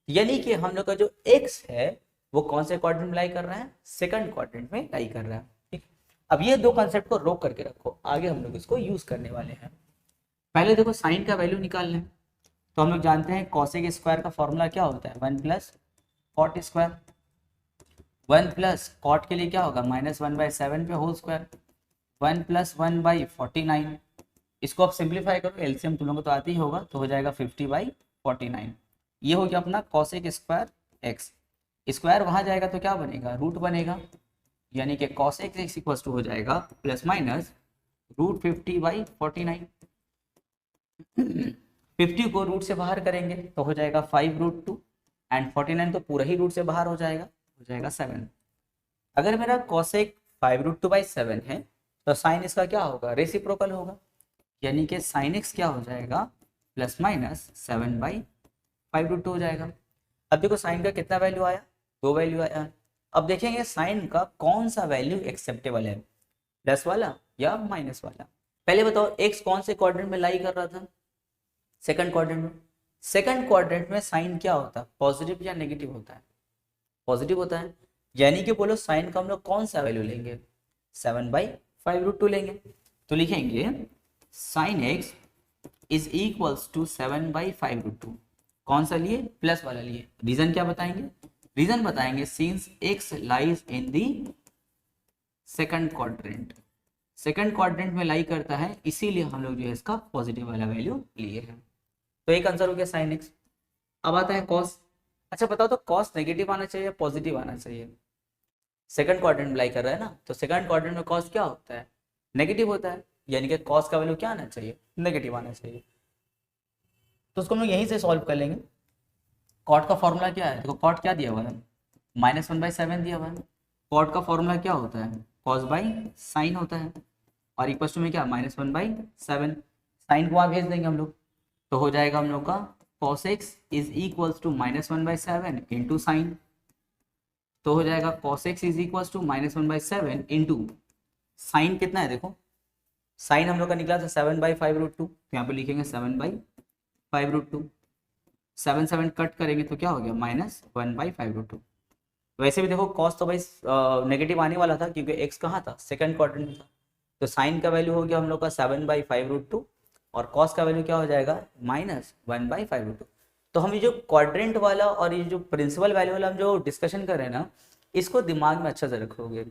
यानी कि हम लोग का जो एक्स है वो कौन से क्वाड्रेंट में लाई कर रहा है, सेकंड क्वाड्रेंट में लाई कर रहा है। ठीक, अब ये दो कॉन्सेप्ट को रोक करके रखो, आगे हम लोग इसको यूज करने वाले हैं। पहले देखो साइन का वैल्यू निकाल लें, तो हम लोग जानते हैं कॉसेक स्क्वायर का फॉर्मूला क्या होता है, 1 + कॉट स्क्वायर। 1 + कॉट के लिए क्या होगा, -1/7 पे होल स्क्वायर, 1 + 1/49। इसको आप सिंप्लीफाई करो, एलसीएम तुम लोगों को तो आती ही होगा, तो हो जाएगा 50/49। ये हो गया अपना कॉसेक स्क्वायर एक्स। स्क्वायर वहां जाएगा तो क्या बनेगा, रूट बनेगा, यानी कि कॉसेक एक्स इक्वल टू हो जाएगा ±√50/49। 50 को रूट से बाहर करेंगे तो हो जाएगा 5√2 एंड 49 तो पूरा ही रूट से बाहर हो जाएगा 7। अगर मेरा कॉसेक 5√2/7 है तो साइन इसका क्या होगा, रेसिप्रोकल होगा, यानी कि साइन एक्स क्या हो जाएगा, ±7/5√2 हो जाएगा। अब देखो साइन का कितना वैल्यू आया, 2 वैल्यू आया। अब देखेंगे साइन का कौन सा वैल्यू एक्सेप्टेबल है, प्लस वाला या माइनस वाला। पहले बताओ एक्स कौन से क्वाड्रेंट में लाई कर रहा था, सेकंड क्वाड्रेंट में। सेकंड क्वाड्रेंट में साइन क्या होता है, पॉजिटिव या नेगेटिव होता है, पॉजिटिव होता है। यानी कि बोलो साइन का हम लोग कौन सा वैल्यू लेंगे, 7/5√2 लेंगे। तो लिखेंगे sine x is equals to 7/5√2। कौन सा लिए, प्लस वाला लिए। रीजन क्या बताएंगे, रीजन बताएंगे since x lies in the second quadrant, second quadrant में लाई करता है, इसीलिए हम लोग जो है इसका पॉजिटिव वाला वैल्यू लिए हैं। तो एक आंसर हो गया साइन एक्स। अब आता है कॉस। अच्छा बताओ तो कॉस नेगेटिव आना चाहिए या पॉजिटिव आना चाहिए, सेकंड क्वाड्रेंट में लाई कर रहा है ना, तो सेकंड क्वाड्रेंट में कॉस क्या होता है, नेगेटिव होता है, यानी कि कॉस का वैल्यू क्या आना चाहिए, नेगेटिव आना चाहिए। तो उसको हम लोग यहीं से सॉल्व कर लेंगे। कॉट का फॉर्मूला क्या है, देखो कॉट क्या दिया हुआ है, -1/7 दिया हुआ है। कॉट का फॉर्मूला क्या होता है, कॉस बाई साइन होता है, और इक्वल टू में क्या, -1/7। साइन को वहाँ भेज देंगे हम लोग, तो हो जाएगा हम लोग का cos x is equals to -1/7 into sine. तो हो जाएगा cos x is equals to -1/7 into sine कितना है, देखो साइन हम लोग का निकला था 7/5√2, यहाँ पे लिखेंगे 7/5√2। 7 कट करेंगे तो क्या हो गया, -1/5√2। वैसे भी देखो कॉस तो भाई नेगेटिव आने वाला था क्योंकि x कहाँ था, सेकंड क्वाड्रेंट में था। तो साइन का वैल्यू हो गया हम लोग का 7/5√2 और कॉस का वैल्यू क्या हो जाएगा, -1/5√2। तो हम ये जो क्वाड्रेंट वाला और ये जो प्रिंसिपल वैल्यू वाला हम जो डिस्कशन कर रहे हैं ना, इसको दिमाग में अच्छे से रखोगे।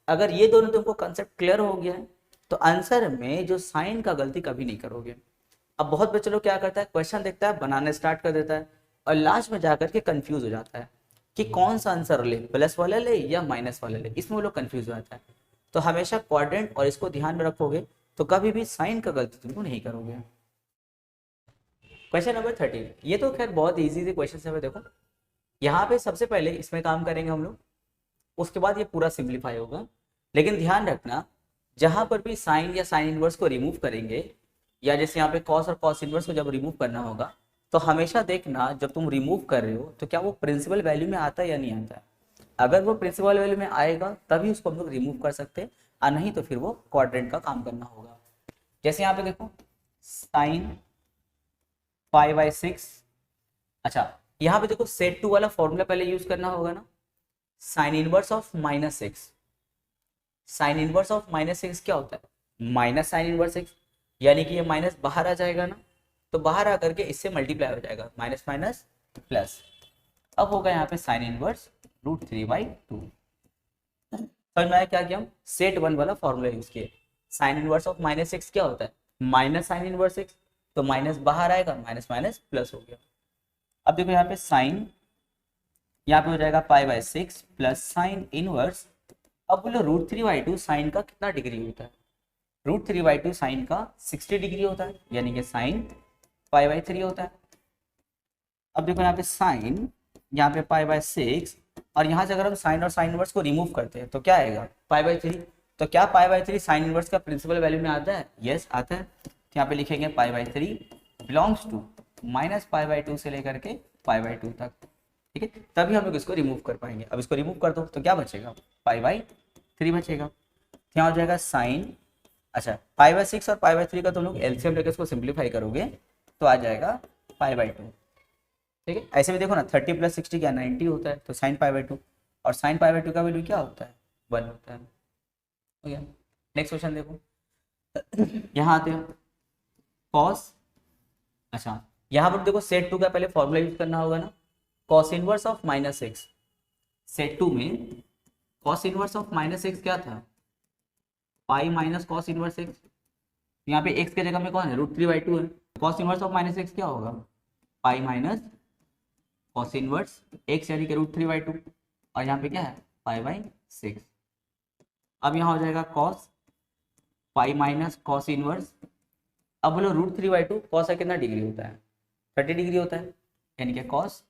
अगर ये दोनों तुमको कंसेप्ट क्लियर हो गया है तो आंसर में जो साइन का गलती कभी नहीं करोगे। अब बहुत बच्चे लोग क्या करता है, क्वेश्चन देखता है, बनाने स्टार्ट कर देता है और लास्ट में जाकर के कंफ्यूज हो जाता है कि कौन सा आंसर ले, प्लस वाला ले या माइनस वाला ले, इसमें वो लोग कंफ्यूज हो जाता है। तो हमेशा क्वाड्रेंट और इसको ध्यान में रखोगे तो कभी भी साइन का गलती तुमको नहीं करोगे। क्वेश्चन नंबर 13, ये तो खैर बहुत इजी क्वेश्चन है। देखो यहाँ पे सबसे पहले इसमें काम करेंगे हम लोग, उसके बाद ये पूरा सिंप्लीफाई होगा। लेकिन ध्यान रखना जहां पर भी साइन या साइन इनवर्स को रिमूव करेंगे, या जैसे यहाँ पे कॉस और कॉस इनवर्स को जब रिमूव करना होगा, तो हमेशा देखना जब तुम रिमूव कर रहे हो तो क्या वो प्रिंसिपल वैल्यू में आता है या नहीं आता है। अगर वो प्रिंसिपल वैल्यू में आएगा तभी उसको हम लोग रिमूव कर सकते हैं, और नहीं तो फिर वो क्वाड्रेंट का काम करना होगा। जैसे यहाँ पे देखो साइन π/6। अच्छा यहाँ पे देखो सेट टू वाला फॉर्मूला पहले यूज करना होगा ना, sign inverse of -6। Sign inverse of -6 क्या होता है, माइनस साइन इनवर्स x, यानी कि ये माइनस बाहर आ जाएगा ना, तो बाहर आकर के इससे मल्टीप्लाई हो जाएगा, माइनस माइनस प्लस। अब होगा यहाँ पे साइन इनवर्स √3/2। समझ में आया क्या किया हम? सेट वन वाला फॉर्मूला यूज किए। Sign inverse of minus x क्या होता है? Minus sine inverse x. तो माइनस बाहर आएगा, माइनस माइनस प्लस हो गया। अब देखो यहाँ पे साइन, यहाँ पे हो जाएगा pi by 6 plus sine inverse. अब बोलो √3/2 साइन का कितना डिग्री होता है? √3/2 साइन का 60 डिग्री होता है, यानी कि साइन पाई/3 होता है। अब देखो यहाँ पे साइन, यहाँ पे पाई/6, और यहाँ से अगर हम साइन और साइन इनवर्स को रिमूव करते हैं तो क्या आएगा? पाई/3। तो क्या पाई/3 साइन इनवर्स का प्रिंसिपल वैल्यू में आता है? यस आता है। तो यहाँ पे लिखेंगे पाई/3 बिलोंग्स टू -पाई/2 से लेकर के पाई/2 तक। ठीक है, तभी हम लोग इसको रिमूव कर पाएंगे। अब इसको रिमूव कर दो तो क्या बचेगा? पाई/3 बचेगा। क्या हो जाएगा? साइन, अच्छा पाई/6 और पाई/3 का तुम लोग एलसीएम लेकर इसको सिंप्लीफाई करोगे तो आ जाएगा पाई/2। ठीक है, ऐसे में देखो ना 30 + 60 क्या 90 होता है, तो साइन पाई/2, और साइन पाई/2 का वैल्यू क्या होता है? 1 होता है। हो गया। नेक्स्ट क्वेश्चन देखो, यहाँ आते हैं कॉस। अच्छा यहाँ पर देखो सेट 2 का पहले फॉर्मूला यूज करना होगा ना, cos inverse of -x। Set 2 में कॉस इनवर्स ऑफ -x क्या था? Pi minus cos inverse x। यहाँ पे x के जगह में कौन है? √3/2 है। कॉस इनवर्स ऑफ -x क्या होगा? Pi minus cos inverse x, यानी कि √3/2, और यहाँ पे क्या है? पाई/6। अब यहाँ हो जाएगा cos pi minus cos inverse. अब बोलो √3/2 कॉस का कितना डिग्री होता है? 30 डिग्री होता है, यानी कि कॉस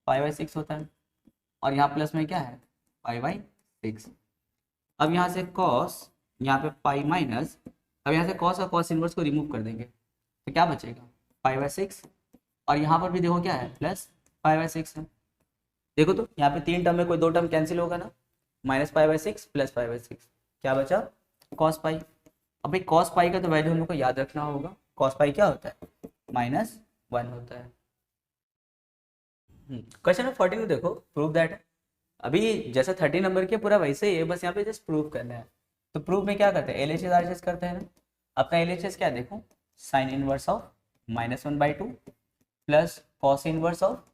पाई/6 होता है, और यहाँ प्लस में क्या है? पाई/6। अब यहाँ से कॉस, यहाँ पे पाई माइनस, अब यहाँ से कॉस और कॉस इनवर्स को रिमूव कर देंगे तो क्या बचेगा? पाई/6, और यहाँ पर भी देखो क्या है? प्लस पाई/6 है। देखो तो यहाँ पे 3 टर्म में कोई 2 टर्म कैंसिल होगा ना, -पाई/6 प्लस पाई/6, क्या बचा? Cos pi. अब भाई कॉस पाई का तो वैल्यू हम लोग को याद रखना होगा। कॉस पाई क्या होता है? -1 होता है। क्वेश्चन नंबर 14 देखो, प्रूव दैट। अभी जैसे 30 नंबर के पूरा वैसे ही है, बस यहाँ पे जस्ट प्रूव करना है। तो प्रूव में क्या करते हैं? एलएचएस आरएचएस करते हैं ना। अपना एलएचएस क्या देखो? Sine inverse of -1/2 plus cos inverse of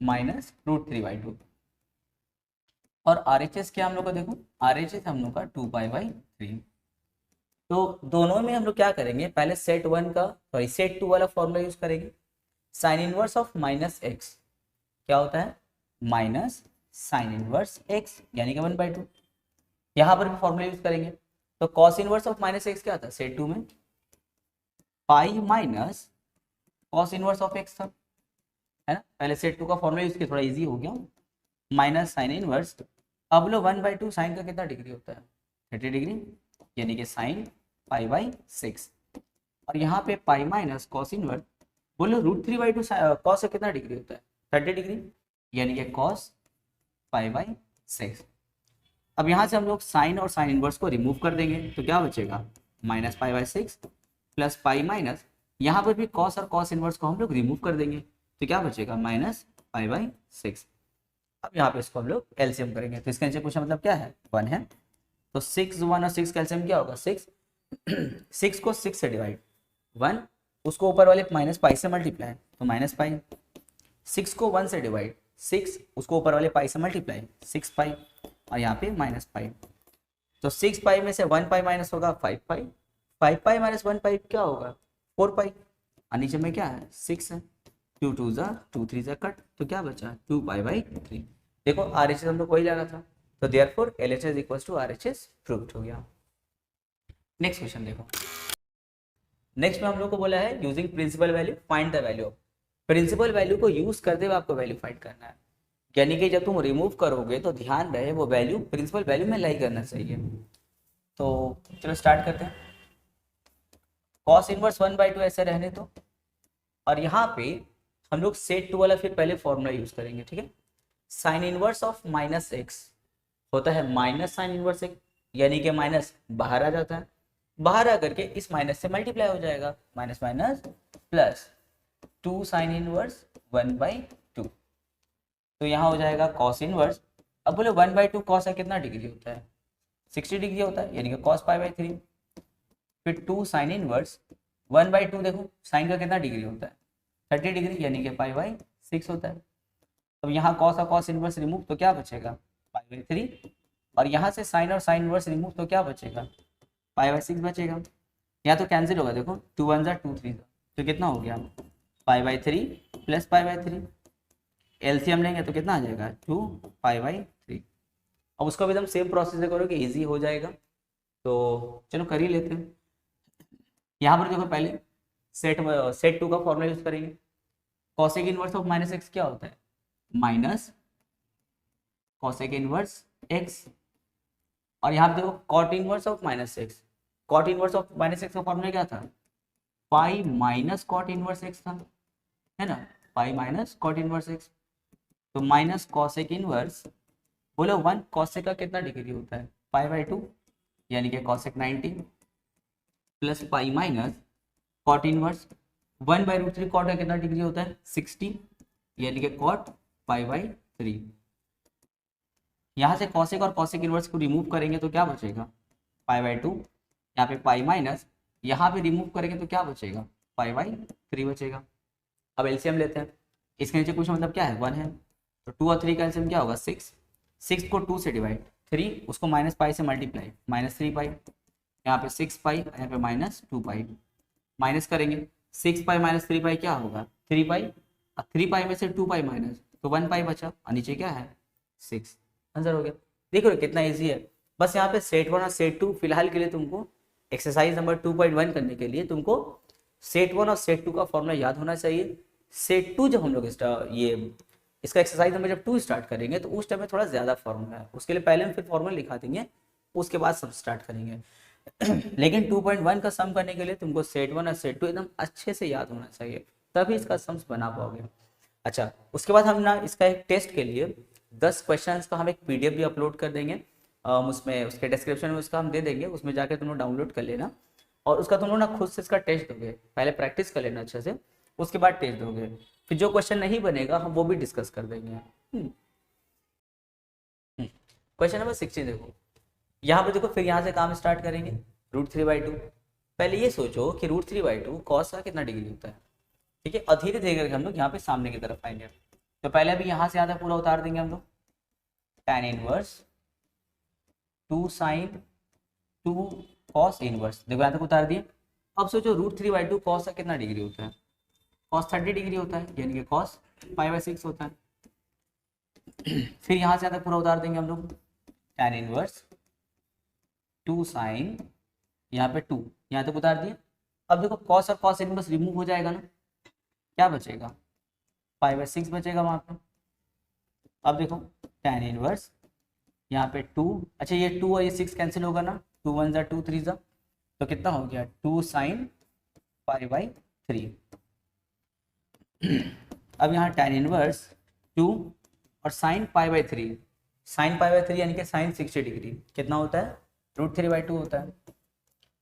-√3/2, और आरएचएस क्या हम लोग का देखो? आरएचएस हम लोग का 2π/3। तो दोनों में हम लोग क्या करेंगे? पहले सेट 1 का, सॉरी सेट 2 वाला फॉर्मूला यूज करेंगे। साइन इनवर्स ऑफ -x क्या होता है? माइनस साइन इनवर्स x, यानी कि 1/2। यहाँ पर भी फॉर्मूला यूज करेंगे। तो कॉस इनवर्स ऑफ -x क्या था सेट 2 में? पाई minus cos inverse of x था, है ना। पहले सेट 2 का फॉर्मूला यूज किया, थोड़ा इजी हो गया। माइनस साइन इनवर्स, अब लो 1/2 साइन का कितना डिग्री होता है? 30 डिग्री, यानी कि साइन पाई/6, और यहाँ पे पाई माइनस कॉस इनवर्स, बोलो √3/2 कॉस का कितना डिग्री होता है? 30 डिग्री, यानी कि कॉस पाई/6। अब यहाँ से हम लोग साइन और साइन इनवर्स को रिमूव कर देंगे तो क्या बचेगा? -पाई/6 प्लस पाई माइनस, यहाँ पर भी कॉस और कॉस इनवर्स को हम लोग रिमूव कर देंगे तो क्या बचेगा? -पाई/6। अब यहाँ पे इसको हम लोग एलसीएम करेंगे, तो इसका नीचे पूछा मतलब क्या है? 1 है। तो 6 1 और 6 का एलसीएम क्या होगा? 6। 6 को 6 से डिवाइड, 1 उसको ऊपर वाले -पाई से मल्टीप्लाई तो -पाई। 6 को 1 से डिवाइड, 6 उसको ऊपर वाले पाई से मल्टीप्लाई 6 पाई, और यहाँ पे -पाई। तो 6 पाई में से 1 पाई माइनस होगा 5 पाई, 5 पाई माइनस 1 पाई क्या होगा? 4 पाई, और नीचे में क्या है? 6 है। 2 2 जा 2 3 जा कट, तो क्या बचा? 2π/3। देखो आरएचएस हम लोग वही लाना था, तो therefore LHS equals to RHS proved हो गया। नेक्स्ट क्वेश्चन देखो, नेक्स्ट में हम लोग को बोला है using principal value find the value of. Principal value को यूज करते हुए आपको वैल्यू फाइंड करना है, यानी कि जब तुम रिमूव करोगे तो ध्यान रहे वो वैल्यू प्रिंसिपल वैल्यू में लाई करना चाहिए। तो चलो स्टार्ट करते हैं। कॉस इनवर्स 1/2 ऐसे रहने दो, और यहाँ पे हम लोग सेट 2 वाला फिर पहले फॉर्मूला यूज करेंगे। ठीक है, साइन इनवर्स ऑफ -x होता है माइनस साइन इनवर्स x, यानी कि माइनस बाहर आ जाता है, बाहर आकर के इस माइनस से मल्टीप्लाई हो जाएगा, minus minus plus 2 sine inverse 1/2। तो यहाँ हो जाएगा कॉस इनवर्स। अब बोले 1/2 कॉस का कितना डिग्री होता है? 60 डिग्री होता है, यानी कि कॉस पाई/3। फिर 2 साइन इनवर्स 1/2, देखो साइन का कितना डिग्री होता है? 30 डिग्री, यानी कि पाई/6 होता है। अब यहाँ कॉस और कॉस इनवर्स रिमूव तो क्या बचेगा? पाई/3 और यहाँ से साइन और साइन इनवर्स रिमूव, तो क्या बचेगा, पाई बाई 6 बचेगा। यहाँ तो कैंसिल होगा, देखो 2 1 जा 2 3 तो कितना हो गया, pi by 3 plus pi by 3। LCM लेंगे तो कितना आ जाएगा, 2 पाई बाई 3। अब उसको भी एकदम सेम प्रोसेस से करोगे ईजी हो जाएगा। तो चलो कर ही लेते हैं। यहाँ पर देखो पहले सेट टू का फॉर्मूला यूज करेंगे। Cosec inverse of minus x क्या होता है, माइनस कॉसेक इनवर्स एक्स। और यहाँ पे देखो cot inverse of minus x. Cot inverse of minus x का फॉर्मूला क्या था, pi minus cot inverse x था, है ना, pi minus cot inverse x. तो माइनस कॉसेक इनवर्स, बोलो 1 कॉसेक का कितना डिग्री होता है, पाई बाई 2, यानी कि cosec 90 plus pi minus cot inverse 1 by root 3, cot का कितना डिग्री होता है 60, यानी कि कॉट पाई बाई 3। यहाँ से कॉसेक और कॉसेक इनवर्स को रिमूव करेंगे तो क्या बचेगा, पाई बाई 2, यहाँ पे पाई माइनस, यहाँ पे रिमूव करेंगे तो क्या बचेगा, पाई बाई 3 बचेगा। अब एलसीएम लेते हैं। इसके नीचे कुछ मतलब क्या है, 1 है, तो 2 और 3 का एलसीएम क्या होगा 6। 6 को 2 से डिवाइड, 3 उसको माइनस पाई से मल्टीप्लाई, माइनस 3 पाई, यहाँ पे 6 पाई, यहाँ पे माइनस 2 पाई। माइनस करेंगे 6 पाई माइनस 3 पाई क्या होगा 3 पाई, और 3 पाई में से 2 पाई माइनस, तो 1 पाई बचा, और नीचे क्या है 6। आंसर हो गया। देखो कितना इजी है। बस यहाँ पे सेट 1 और सेट 2 फिलहाल के लिए तुमको एक्सरसाइज नंबर 2.1 करने के लिए तुमको सेट 1 और सेट 2 का फॉर्मूला याद होना चाहिए। सेट 2 जब हम लोग ये इसका एक्सरसाइज नंबर जब 2 स्टार्ट करेंगे तो उस टाइम में थोड़ा ज़्यादा फॉर्मूला है, उसके लिए पहले हम फिर फॉर्मूला लिखा देंगे, उसके बाद सब स्टार्ट करेंगे। लेकिन 2.1 का सम करने के लिए तुमको सेट 1 और सेट 2 एकदम अच्छे से याद होना चाहिए, तभी इसका सम्स बना पाओगे। अच्छा, उसके बाद हम ना इसका एक टेस्ट के लिए 10 क्वेश्चंस का हम एक पीडीएफ भी अपलोड कर देंगे। उसमें उसके डिस्क्रिप्शन में उसका हम दे देंगे, उसमें जाकर तुम लोग डाउनलोड कर लेना, और उसका तुम लोग ना खुद से इसका टेस्ट दोगे, पहले प्रैक्टिस कर लेना अच्छे से, उसके बाद टेस्ट दोगे। फिर जो क्वेश्चन नहीं बनेगा हम वो भी डिस्कस कर देंगे। क्वेश्चन नंबर 16 देखो, यहाँ पे देखो, फिर यहाँ से काम स्टार्ट करेंगे। √3/2, पहले ये सोचो कि √3/2 कॉस का कितना डिग्री होता है, ठीक है, और धीरे धीरे करके हम लोग यहाँ पे सामने की तरफ आएंगे। तो पहले अभी यहाँ से आधा पूरा उतार देंगे हम लोग, tan inverse 2 sine 2 cos inverse, देखो यहाँ तक उतार दिए। अब सोचो √3/2 कॉस का कितना डिग्री होता है, कॉस 30 डिग्री होता है, यानी कि कॉस π/6 होता है। फिर यहाँ से आधा पूरा उतार देंगे हम लोग, tan इनवर्स 2 साइन, यहाँ पे 2, यहाँ तक उतार दिए। अब देखो कॉस और कॉस इनवर्स रिमूव हो जाएगा ना, क्या बचेगा, π/6 बचेगा वहाँ पे। अब देखो tan इनवर्स यहाँ पे 2, अच्छा ये 2 और ये 6 कैंसिल होगा ना, 2 1 जा 2 3 जा, तो कितना हो गया 2 साइन π/3। अब यहाँ tan इनवर्स 2 और साइन π/3, साइन π/3 यानी कि साइन 60 डिग्री कितना होता है, √3/2 होता है।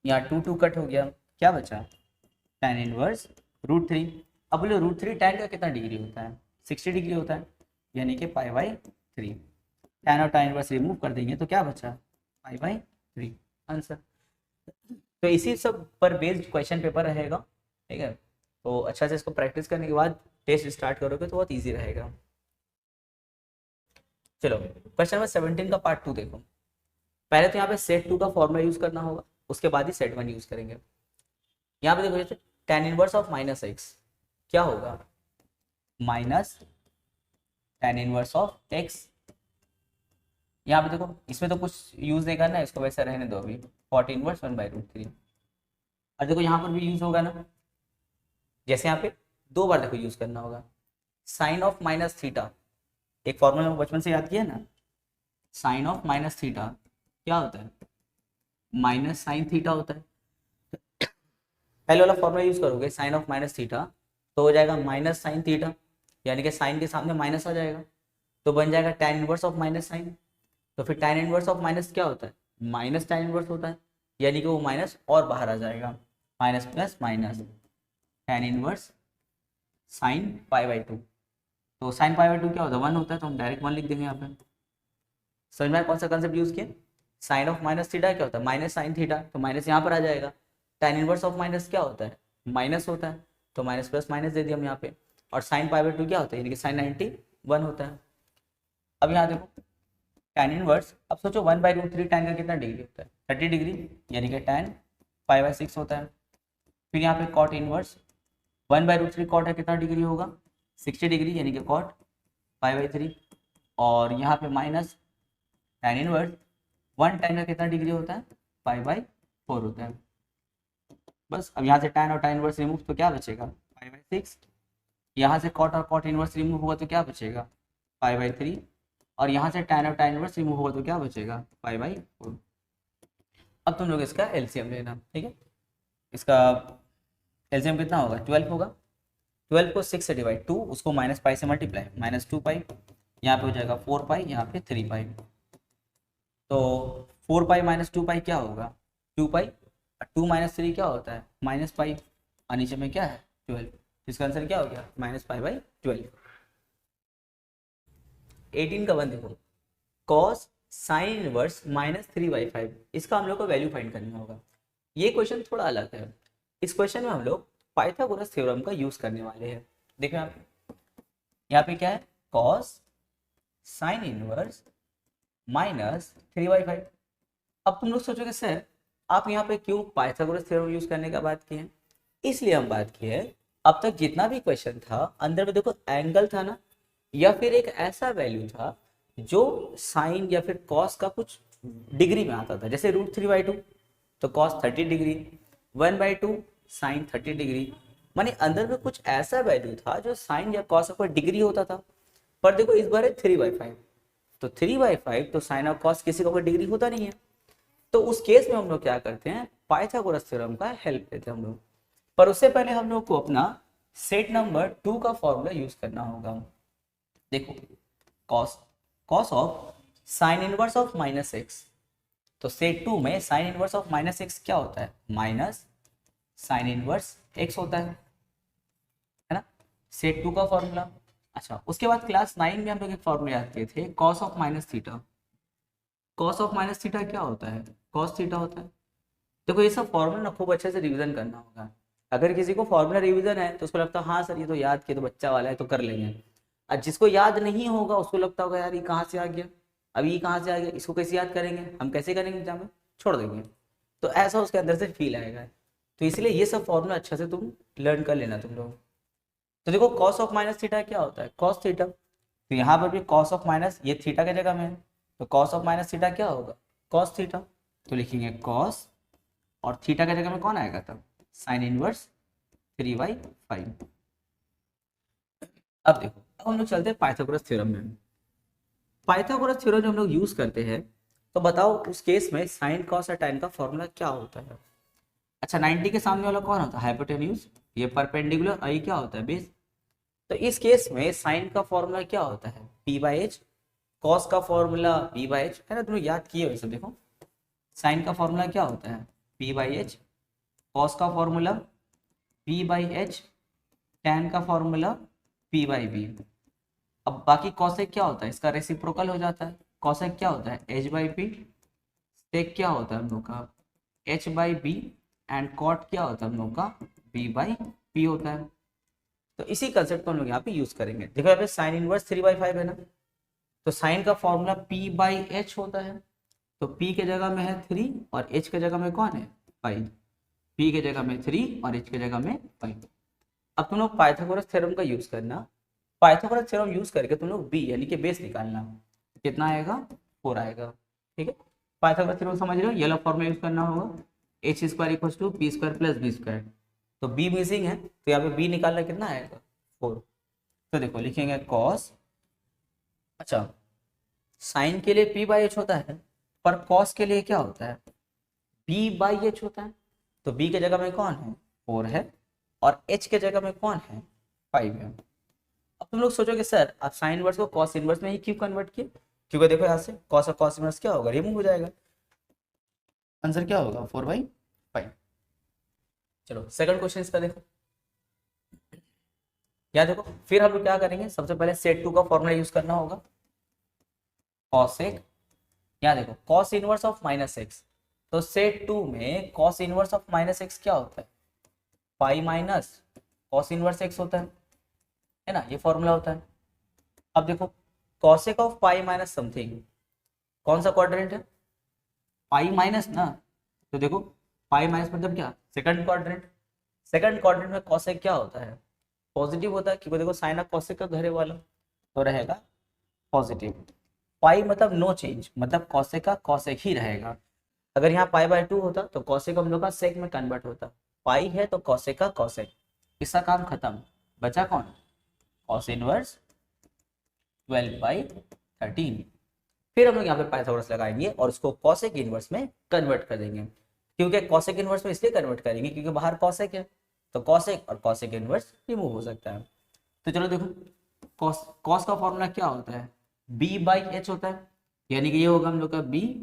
यहाँ 2 कट हो गया, क्या बचा tan इनवर्स √3। अब बोलो √3 tan का कितना डिग्री होता है, 60 डिग्री होता है, यानी कि π/3। tan और tan इनवर्स रिमूव कर देंगे तो क्या बचा π/3, आंसर। तो इसी सब पर बेस्ड क्वेश्चन पेपर रहेगा, ठीक है। तो अच्छा से इसको प्रैक्टिस करने के बाद टेस्ट स्टार्ट करोगे तो बहुत ईजी रहेगा। चलो क्वेश्चन नंबर 17 का पार्ट 2 देखो। पहले तो यहाँ पे सेट 2 का फॉर्मूला यूज करना होगा, उसके बाद ही सेट 1 यूज करेंगे। यहाँ पे देखो जैसे tan inverse of minus x क्या होगा, minus tan inverse of x. यहाँ पे देखो इसमें तो कुछ यूज नहीं करना है, इसको वैसे रहने दो अभी, cot इनवर्स 1/√3। और देखो यहाँ पर भी यूज होगा ना, जैसे यहाँ पे 2 बार देखो यूज करना होगा, साइन ऑफ माइनस थीटा, एक फॉर्मूला में बचपन से याद किया ना, साइन ऑफ माइनस थीटा क्या होता है, माइनस साइन थीटा होता है। पहले वाला फॉर्मूला यूज करोगे साइन ऑफ माइनस थीटा, तो हो जाएगा माइनस साइन थीटा, यानी कि साइन के सामने माइनस आ जाएगा, तो बन जाएगा tan inverse of minus sine. तो फिर tan इनवर्स ऑफ माइनस क्या होता है, माइनस tan इनवर्स होता है, यानी कि वो माइनस और बाहर आ जाएगा, minus plus minus tan inverse sine π/2। तो साइन π/2 क्या होता है 1 होता है, तो हम डायरेक्ट 1 लिख देंगे यहाँ पे। समझ में कौन सा कंसेप्ट यूज किया, साइन ऑफ माइनस थीटा क्या होता है माइनस साइन थीटा, तो माइनस यहाँ पर आ जाएगा। tan इनवर्स ऑफ माइनस क्या होता है माइनस होता है, तो माइनस प्लस माइनस दे दिया हम यहाँ पे। और साइन π/2 क्या होता है, यानी कि साइन 91 होता है। अब यहाँ देखो tan इनवर्स, अब सोचो 1/√3 tan का कितना डिग्री होता है, 30 डिग्री, यानी कि tan 5/6 होता है। फिर यहाँ पे cot इनवर्स 1/√3 cot है, कितना डिग्री होगा, 60 डिग्री, यानी कि cot 5/3। और यहाँ पे माइनस tan इनवर्स 1 tan का कितना डिग्री होता है, 5/4 होता है। बस अब यहाँ से tan और tan इनवर्स रिमूव तो क्या बचेगा, 5/6। यहाँ से cot और cot इनवर्स रिमूव होगा तो क्या बचेगा, 5/3। और यहाँ से tan और tan इनवर्स रिमूव होगा तो क्या बचेगा, 5/4। अब तुम लोग इसका एलसीएम लेना, ठीक है। इसका एलसीएम कितना होगा, 12 होगा। 12 को 6 से डिवाइड, 2 उसको -π से मल्टीप्लाई, -2π, यहाँ पे हो जाएगा 4π, यहाँ पे 3π। तो 4π - 2π क्या होगा, 2π। 2 - 3 क्या होता है, -π, और नीचे में क्या है 12। इसका आंसर क्या हो गया, -π/12। 18 का वन देखो, cos साइन इनवर्स -3/5, इसका हम लोग को वैल्यू फाइंड करना होगा। ये क्वेश्चन थोड़ा अलग है। इस क्वेश्चन में हम लोग पाइथागोरस थ्योरम का यूज करने वाले हैं। देखो यहाँ पे क्या है, cos साइन इनवर्स -3/5। अब तुम लोग सोचोगे सर आप यहाँ पे क्यों पाइथागोरस थ्योरम यूज करने का बात की है, इसलिए हम बात की है, अब तक जितना भी क्वेश्चन था अंदर में देखो एंगल था ना, या फिर एक ऐसा वैल्यू था जो साइन या फिर कॉस का कुछ डिग्री में आता था, जैसे √3/2 तो कॉस 30 डिग्री, 1/2 साइन 30 डिग्री, माने अंदर में कुछ ऐसा वैल्यू था जो साइन या कॉस का डिग्री होता था। पर देखो इस बार है 3/5, तो 3/5 तो साइन और कॉस किसी का कोई डिग्री होता नहीं है। तो उस केस में हम लोग क्या करते हैं, पाइथागोरस थ्योरम का हेल्प लेते हैं हम लोग। पर उससे पहले हम लोग को अपना सेट नंबर 2 का फॉर्मूला यूज करना होगा। देखो cos of sine inverse of -x, तो सेट 2 में साइन इनवर्स ऑफ -x क्या होता है, माइनस साइन इनवर्स x होता है ना, सेट 2 का फॉर्मूला। अच्छा उसके बाद क्लास 9 में हम लोग एक फॉर्मूला याद किए थे, cos of -theta. Cos of -theta क्या होता है, कॉस थीटा होता है। देखो ये सब फॉर्मूला ना खूब अच्छे से रिवीजन करना होगा। अगर किसी को फॉर्मूला रिवीजन है तो उसको लगता है हाँ सर ये तो याद किया, तो बच्चा वाला है तो कर लेंगे। और जिसको याद नहीं होगा उसको लगता होगा यार ये कहाँ से आ गया, अब ये कहाँ से आ गया, इसको कैसे याद करेंगे, हम कैसे करेंगे एग्जाम में, छोड़ देंगे। तो ऐसा उसके अंदर से फील आएगा। तो इसलिए ये सब फॉर्मूला अच्छा से तुम लर्न कर लेना तुम लोग। तो देखो कॉस ऑफ -थीटा क्या होता है, कॉस थीटा। तो यहाँ पर भी कॉस ऑफ माइनस, ये थीटा की जगह में है, तो कॉस ऑफ -थीटा क्या होगा, कॉस थीटा। तो लिखेंगे कॉस और थीटा की जगह में कौन आएगा तब, साइन इनवर्स 3/5। अब देखो अब हम लोग चलते हैं पाइथागोरस थ्योरम में। पाइथागोरस थ्योरम जो हम लोग यूज करते हैं, तो बताओ उस केस में साइन कॉस और टाइन का फॉर्मूला क्या होता है। अच्छा 90 के सामने वाला कौन होता है, हाइपोटेन्यूज, ये परपेंडिकुलर, और ये क्या होता है, बेस। तो इस केस में साइन का फॉर्मूला क्या होता है, p/h, कॉस का फॉर्मूला p/h है ना, तुम लोग याद किए वैसे। देखो साइन का फॉर्मूला क्या होता है, p/h, कॉस का फॉर्मूला p/h, tan का फॉर्मूला p/b। अब बाकी कॉसेक क्या होता है, इसका रेसिप्रोकल हो जाता है। कॉसेक क्या होता है, h/p, सेक क्या होता है हम लोग का h/b, एंड कॉट क्या होता है हम लोग का b/p होता है। तो इसी कंसेप्ट को हम लोग यहाँ पे यूज करेंगे। देखो यहाँ पे साइन इनवर्स 3/5 है ना, तो साइन का फॉर्मूला p/h होता है। तो p के जगह में है 3 और h के जगह में कौन है, 5। p के जगह में 3 और h के जगह में 5। अब तुम लोग पाइथागोरस थ्योरम का यूज करना। पाइथागोरस थ्योरम यूज करके तुम लोग b यानी कि बेस निकालना, कितना आएगा, 4 आएगा। ठीक है, पाइथागोरस थ्योरम समझ रहे हो, ये वाला फॉर्मूला यूज करना होगा, h² = p² + b²। तो b मिसिंग है, तो यहाँ पे b निकालना कितना आएगा, 4। तो देखो लिखेंगे कॉस, अच्छा साइन के लिए p/h होता है, पर कॉस के लिए क्या होता है, b/h होता है। तो b के जगह में कौन है, 4 है, और h के जगह में कौन है, 5 है। अब तुम लोग सोचोगे सर आप साइन इनवर्स को कॉस इनवर्स में ही क्यों कन्वर्ट किए, क्योंकि देखो यहाँ से कॉस और कॉस इनवर्स क्या होगा, रिमूव हो जाएगा। आंसर क्या होगा, 4/5। चलो सेकंड क्वेश्चन इसका देखो, यहाँ देखो फिर हम लोग क्या करेंगे, सबसे पहले सेट 2 का फॉर्मूला यूज करना होगा, कॉसेक। यहाँ देखो कॉस इनवर्स ऑफ -x, तो सेट 2 में कॉस इनवर्स ऑफ -x क्या होता है, pi minus cos inverse x होता है ना, ये फॉर्मूला होता है। अब देखो cosec of pi minus something, कौन सा क्वाड्रेंट है? पाई माइनस ना, तो देखो पाई माइनस मतलब क्या, सेकंड क्वाड्रेंट। सेकंड क्वाड्रेंट में कॉसेक क्या होता है? पॉजिटिव होता है, क्योंकि देखो साइन ऑफ कॉसेक का घर वाला तो रहेगा पॉजिटिव। पाई मतलब नो चेंज, मतलब कॉसेक का कॉसेक ही रहेगा। अगर यहाँ पाई बाय 2 होता तो कॉसेक हम लोग का सेक में कन्वर्ट होता। पाई है तो कॉसेक का कॉसेक, इसका काम खत्म। बचा कौन? Cos inverse 12/13। फिर हम लोग यहाँ पे पाइथागोरस लगाएंगे और उसको कॉसेक इनवर्स में कन्वर्ट कर देंगे। क्योंकि कॉसेक इनवर्स में इसलिए कन्वर्ट करेंगे क्योंकि बाहर कॉसेक है, तो कॉसेक और कॉसेक इनवर्स रिमूव हो सकता है। तो चलो देखो, कॉस कॉस का फॉर्मूला क्या होता है? बी बाई एच होता है, यानी कि ये होगा हम लोग का बी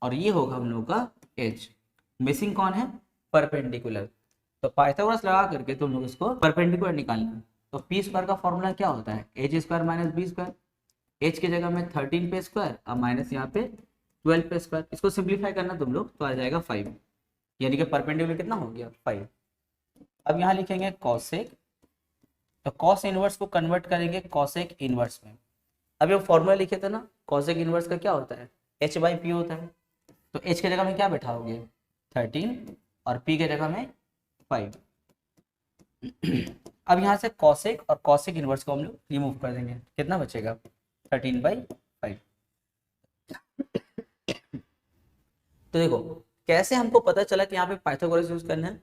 और ये होगा हम लोग का एच। मिसिंग कौन है? परपेंडिकुलर। तो पाइथागोरस लगा करके तुम लोग इसको परपेंडिकुलर निकालना। तो पी स्क्वायर का फॉर्मूला क्या होता है? H square minus B square. H की जगह में 13 पे स्क्वायर और माइनस यहाँ पे 12 पे स्क्वायर। इसको सिंप्लीफाई करना तुम लोग तो आ जाएगा 5, यानी कि परपेंडिकुलर कितना हो गया? 5। अब यहाँ लिखेंगे कॉसेक, तो कॉस इनवर्स को कन्वर्ट करेंगे कॉसेक इनवर्स में। अब ये फॉर्मूला लिखे थे ना, कॉसेक इनवर्स का क्या होता है? एच बाई पी होता है। तो एच की जगह में क्या बैठाओगे? 13 और पी की जगह में 5। अब यहाँ से कॉसेक और कॉसेक इनवर्स को हम लोग रिमूव कर देंगे, कितना बचेगा? 13/5। तो देखो कैसे हमको पता चला कि यहाँ पे पाइथागोरस यूज करना है।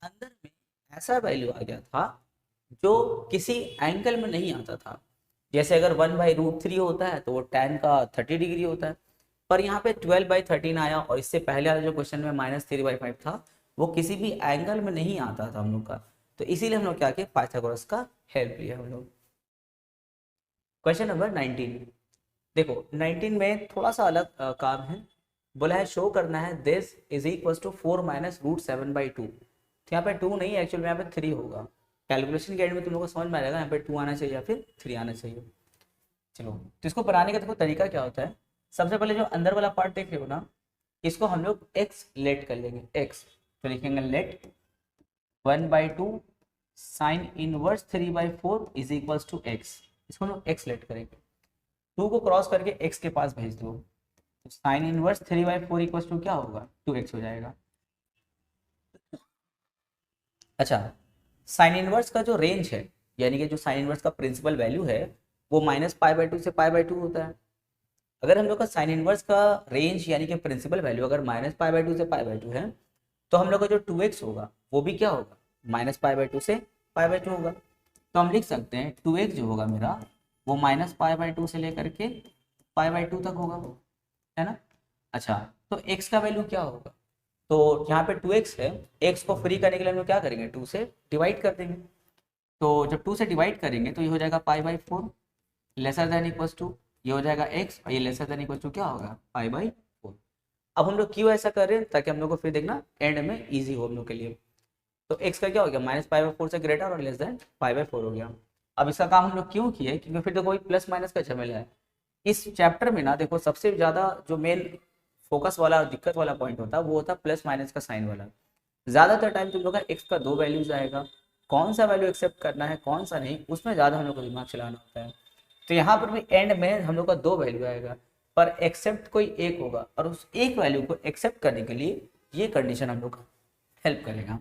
अंदर में ऐसा वैल्यू आ गया था जो किसी एंगल में नहीं आता था। जैसे अगर 1/√3 होता है तो वो tan का 30 डिग्री होता है, पर यहाँ पे 12/13 आया और इससे पहले वाला जो क्वेश्चन में -3/5 था वो किसी भी एंगल में नहीं आता था हम लोग का। तो इसीलिए हम लोग क्या किए? पाइथागोरस का हेल्प लिया हम लोग। Question number 19। देखो 19 में थोड़ा सा अलग काम है। बोला है शो करना है this is equal to 4 minus root 7/2। तो यहाँ पे 2 नहीं, एक्चुअल में यहाँ पे 3 होगा। कैलकुलेशन के एंड में तुम लोग को समझ में आएगा यहाँ पे 2 आना चाहिए या फिर 3 आना चाहिए। चलो तो इसको बनाने का देखो तरीका क्या होता है। सबसे पहले जो अंदर वाला पार्ट देख रहे हो ना, इसको हम लोग एक्स लेट कर लेंगे। एक्स तो लिखेंगे let 1/2 sine inverse 3/4 is equal to x. इसको हम लोग एक्स लेट करेंगे। 2 को क्रॉस करके x के पास भेज दो, तो साइन इनवर्स 3/4 इक्वल टू क्या होगा? 2x हो जाएगा। अच्छा, साइन इनवर्स का जो रेंज है, यानी कि जो साइन इनवर्स का प्रिंसिपल वैल्यू है वो -π/2 से π/2 होता है। अगर हम लोग का साइन इनवर्स का रेंज यानी कि प्रिंसिपल वैल्यू अगर -π/2 से π/2 है, तो हम लोग का जो 2x होगा वो भी क्या होगा? -π/2 से π/2 होगा। तो हम लिख सकते हैं 2x जो होगा मेरा वो -π/2 से लेकर के π/2 तक होगा, है ना। अच्छा, तो x का वैल्यू क्या होगा? तो यहाँ पे 2x है, x को फ्री करने के लिए हम लोग क्या करेंगे? 2 से डिवाइड कर देंगे। तो जब 2 से डिवाइड करेंगे तो ये हो जाएगा π/4 लेसर देन इक्वल टू, ये हो जाएगा x और ये लेसर देन इक्वल टू क्या होगा? π/4। अब हम लोग क्यों ऐसा कर रहे हैं? ताकि हम लोग को फिर देखना एंड में ईजी हो हम लोग के लिए। तो x का क्या हो गया? -π/4 से ग्रेटर और लेस देन π/4 हो गया। अब इसका काम हम लोग क्यों किए? क्योंकि फिर तो कोई प्लस माइनस का झमेला है। इस चैप्टर में ना देखो सबसे ज़्यादा जो मेन फोकस वाला दिक्कत वाला पॉइंट होता है वो होता है प्लस माइनस का साइन वाला। ज़्यादातर टाइम तुम लोग का x का 2 वैल्यूज आएगा, कौन सा वैल्यू एक्सेप्ट करना है कौन सा नहीं, उसमें ज़्यादा हम लोग को दिमाग चलाना होता है। तो यहाँ पर भी एंड में हम लोग का 2 वैल्यू आएगा, पर एक्सेप्ट कोई एक होगा और उस एक वैल्यू को एक्सेप्ट करने के लिए ये कंडीशन हम लोग का हेल्प करेगा।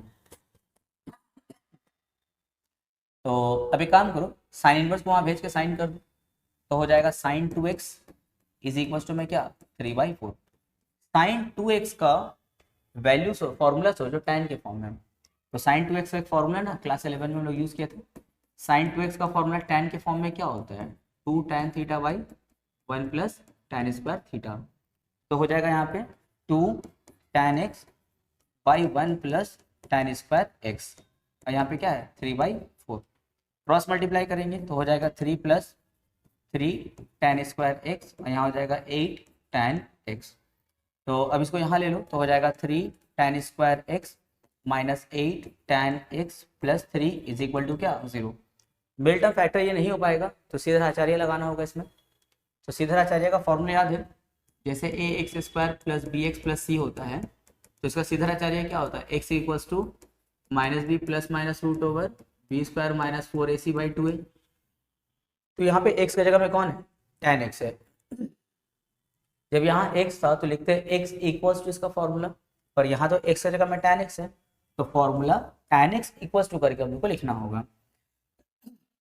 तो अभी काम करो, साइन इनवर्स को वहाँ भेज के साइन कर दो, तो हो जाएगा sign 2x is equal to में क्या? 3/4। साइन 2x का वैल्यू फॉर्मूला सोचो tan के फॉर्म में। तो साइन 2x का एक फॉर्मूला ना क्लास 11 में हम लोग यूज़ किए थे। साइन 2x का फॉर्मूला tan के फॉर्म में क्या होता है? 2 tan theta by 1 plus tan square theta. तो हो जाएगा यहाँ पे 2 tan x by 1 plus tan square x, और यहाँ पे क्या है? 3/4। क्रॉस मल्टीप्लाई करेंगे तो हो जाएगा 3 + 3 tan स्क्वायर x और यहाँ हो जाएगा 8 tan x। तो अब इसको यहाँ ले लो तो हो जाएगा 3 tan square x minus 8 tan x plus 3 is equal to क्या? 0। बिल्ट अप फैक्टर ये नहीं हो पाएगा तो सीधा आचार्य लगाना होगा इसमें। तो सीधा आचार्य का फॉर्मूला याद है, जैसे ax² plus bx plus c होता है, तो इसका सीधा आचार्य क्या होता है? x equals to -b plus minus root over b² minus 4ac/2a। तो यहाँ पे x की जगह में कौन है? tan x है। जब यहाँ x था तो लिखते हैं x इक्वल्स टू इसका फॉर्मूला, पर यहाँ तो x की जगह में tan x है, तो formula tan x equals to करके हम लोग को लिखना होगा।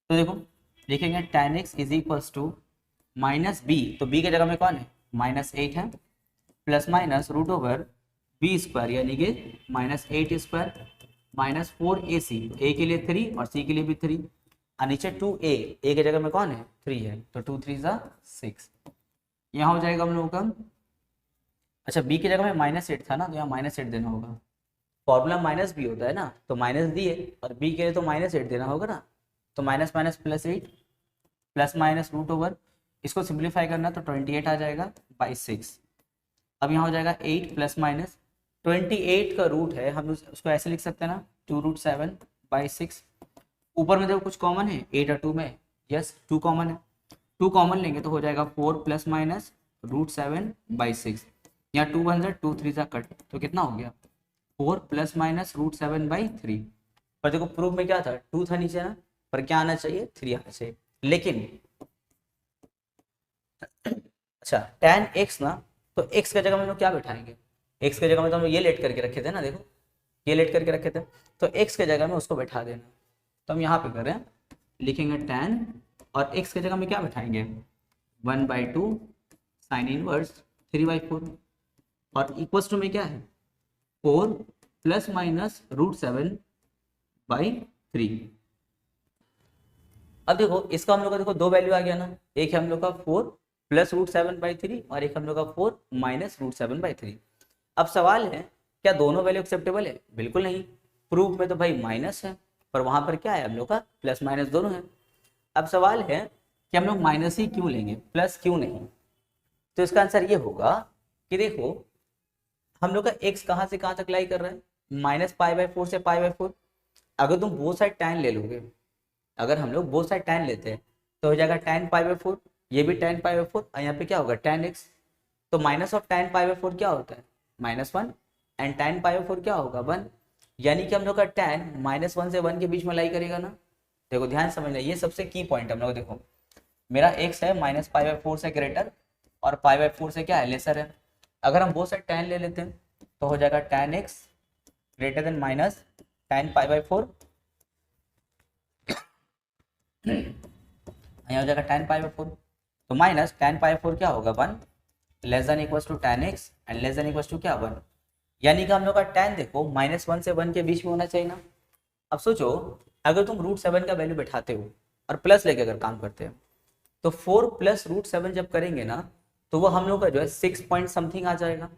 तो देखो लिखेंगे tan x is equals to minus B, तो b की जगह में कौन है -8 है, plus minus root over B square यानी कि -8 स्क्वायर माइनस 4ac, a के लिए 3 और c के लिए भी 3, और नीचे 2a, a की जगह में कौन है 3 है, तो 2 3 6, यहाँ हो जाएगा हम लोगों का। अच्छा b की जगह में -8 था ना, तो यहाँ -8 देना होगा, फॉर्मूला माइनस बी होता है ना, तो माइनस दिए और b के लिए तो -8 देना होगा ना, तो minus minus plus 8 plus minus root over, इसको सिंप्लीफाई करना तो 28 आ जाएगा बाई 6। अब यहाँ हो जाएगा 8 प्लस माइनस 28 का रूट है, हम उसको ऐसे लिख सकते हैं ना 2√7/6। ऊपर में देखो कुछ कॉमन है 8 और 2 में, यस 2 कॉमन है, 2 कॉमन लेंगे तो हो जाएगा 4 प्लस माइनस √7/6। यहाँ 2 1 2 3 कट, तो कितना हो गया 4 प्लस माइनस √7/3। पर देखो प्रूफ में क्या था 2 था नीचे ना, पर क्या आना चाहिए 3 आना चाहिए, लेकिन अच्छा tan x ना, तो x की जगह में हम लोग क्या बैठाएंगे, x की जगह में तो हम लोग ये लेट करके रखे थे ना, देखो ये लेट करके रखे थे, तो x की जगह में उसको बैठा देना। तो हम यहाँ पे कर रहे हैं, लिखेंगे tan और x की जगह में क्या बैठाएंगे 1/2 साइन इनवर्स 3/4 और इक्वल्स टू में क्या है 4 प्लस माइनस √7/3। अब देखो इसका हम लोग का देखो दो वैल्यू आ गया ना, एक है हम लोग का 4 प्लस √7/3 और एक हम लोग का 4 माइनस √7/3। अब सवाल है क्या दोनों वैल्यू एक्सेप्टेबल है, बिल्कुल नहीं, प्रूफ में तो भाई माइनस है, पर वहां पर क्या है हम लोग का प्लस माइनस दोनों है। अब सवाल है कि हम लोग माइनस ही क्यों लेंगे प्लस क्यों नहीं, तो इसका आंसर ये होगा कि देखो हम लोग का x कहाँ से कहाँ तक लाई कर रहा है -π/4 से π/4, अगर तुम बोथ साइड tan ले लोगे, अगर हम लोग बोथ साइड tan लेते हैं तो हो जाएगा tan π/4, ये भी tan π/4 और यहाँ पे क्या होगा tan x, तो माइनस ऑफ tan π/4 क्या होता है -1 एंड tan π/4 क्या होगा 1, यानी कि हम लोग का tan -1 से 1 के बीच में लाई करेगा ना। देखो ध्यान समझना, ये सबसे की पॉइंट हम लोग देखो, मेरा x है -π/4 से ग्रेटर और π/4 से क्या है लेसर है, अगर हम बोथ साइड tan ले लेते हैं तो हो जाएगा tan x greater then minus tan π/4, यहाँ हो जाएगा tan π/4, तो माइनस tan π/4 क्या होगा 1 less than equals to tan x and less than equals to क्या 1, यानी कि हम लोग का tan देखो -1 से 1 के बीच में होना चाहिए ना। अब सोचो अगर तुम √7 का वैल्यू बैठाते हो और प्लस लेके अगर काम करते हो तो 4 प्लस √7 जब करेंगे ना तो वो हम लोग का जो है 6 पॉइंट समथिंग आ जाएगा।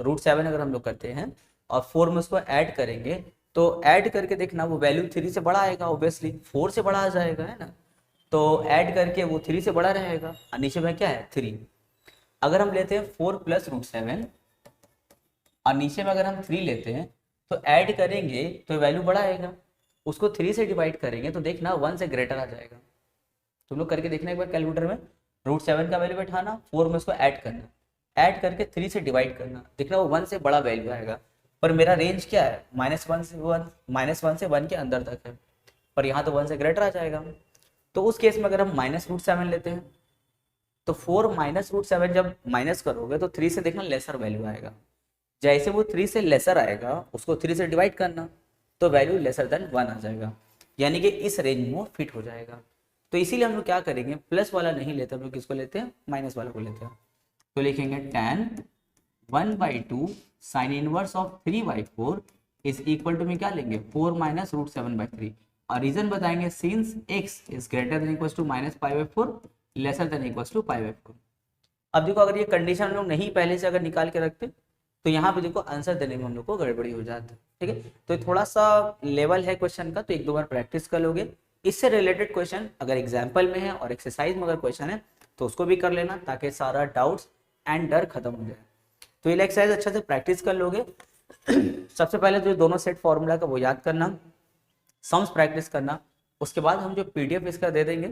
√7 अगर हम लोग करते हैं और 4 में उसको ऐड करेंगे तो ऐड करके देखना वो वैल्यू 3 से बड़ा आएगा, ऑब्वियसली 4 से बड़ा आ जाएगा है ना, तो ऐड करके वो 3 से बड़ा रहेगा और नीचे में क्या है 3। अगर हम लेते हैं 4 प्लस √7 और नीचे में अगर हम 3 लेते हैं तो ऐड करेंगे तो वैल्यू बड़ा आएगा, उसको 3 से डिवाइड करेंगे तो देखना 1 से ग्रेटर आ जाएगा। तुम लोग करके देखना एक बार कैलकुलेटर में, √7 का वैल्यू बैठाना 4 में उसको ऐड करना, ऐड करके 3 से डिवाइड करना, देखना वो 1 से बड़ा वैल्यू आएगा। पर मेरा रेंज क्या है -1 से 1 के अंदर तक है, पर यहाँ तो 1 से ग्रेटर आ जाएगा। तो उस केस में अगर हम -√7 लेते हैं तो 4 माइनस √7 जब माइनस करोगे तो 3 से देखना लेसर वैल्यू आएगा, जैसे वो 3 से लेसर आएगा उसको 3 से डिवाइड करना तो वैल्यू लेसर देन 1 आ जाएगा, यानी कि इस रेंज में फिट हो जाएगा। तो इसीलिए हम लोग क्या करेंगे प्लस वाला नहीं लेते, हम लोग किसको लेते हैं माइनस वाला को लेते हैं। तो लिखेंगे tan 1/2 sine inverse of 3/4 is equal to में क्या लेंगे 4 माइनस √7/3 और रीजन बताएंगे since x is greater than equal to -π/4 lesser than equal to π/4। अब देखो अगर ये कंडीशन हम लोग नहीं पहले से अगर निकाल के रखते तो यहाँ पे देखो आंसर देने में हम लोग को गड़बड़ी हो जाती है, ठीक है। तो थोड़ा सा लेवल है क्वेश्चन का, तो एक दो बार प्रैक्टिस कर लोगे, इससे रिलेटेड क्वेश्चन अगर एग्जाम्पल में है और एक्सरसाइज में अगर क्वेश्चन है तो उसको भी कर लेना ताकि सारा डाउट्स एंड डर खत्म हो जाए। तो ये एक्सरसाइज अच्छे से प्रैक्टिस कर लोगे। सबसे पहले जो दोनों सेट फॉर्मूला का वो याद करना, सम्स प्रैक्टिस करना, उसके बाद हम जो PDF इसका दे देंगे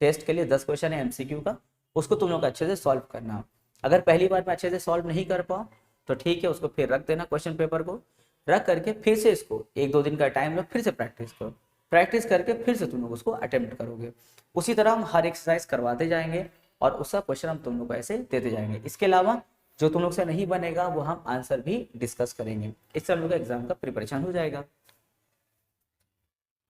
टेस्ट के लिए 10 क्वेश्चन है MCQ का, उसको तुम लोग अच्छे से सॉल्व करना। अगर पहली बार में अच्छे से सॉल्व नहीं कर पाओ तो ठीक है, उसको फिर रख देना, क्वेश्चन पेपर को रख करके फिर से इसको 1-2 दिन का टाइम लो, फिर से प्रैक्टिस करो, प्रैक्टिस करके फिर से तुम लोग उसको अटेम्प्ट करोगे। उसी तरह हम हर एक्सरसाइज करवाते जाएंगे, और उसका क्वेश्चन हम तुम लोग को ऐसे देते जाएंगे। इसके अलावा जो तुम लोग से नहीं बनेगा वो हम आंसर भी डिस्कस करेंगे। इससे हम लोग का एग्जाम का प्रिपरेशन हो जाएगा।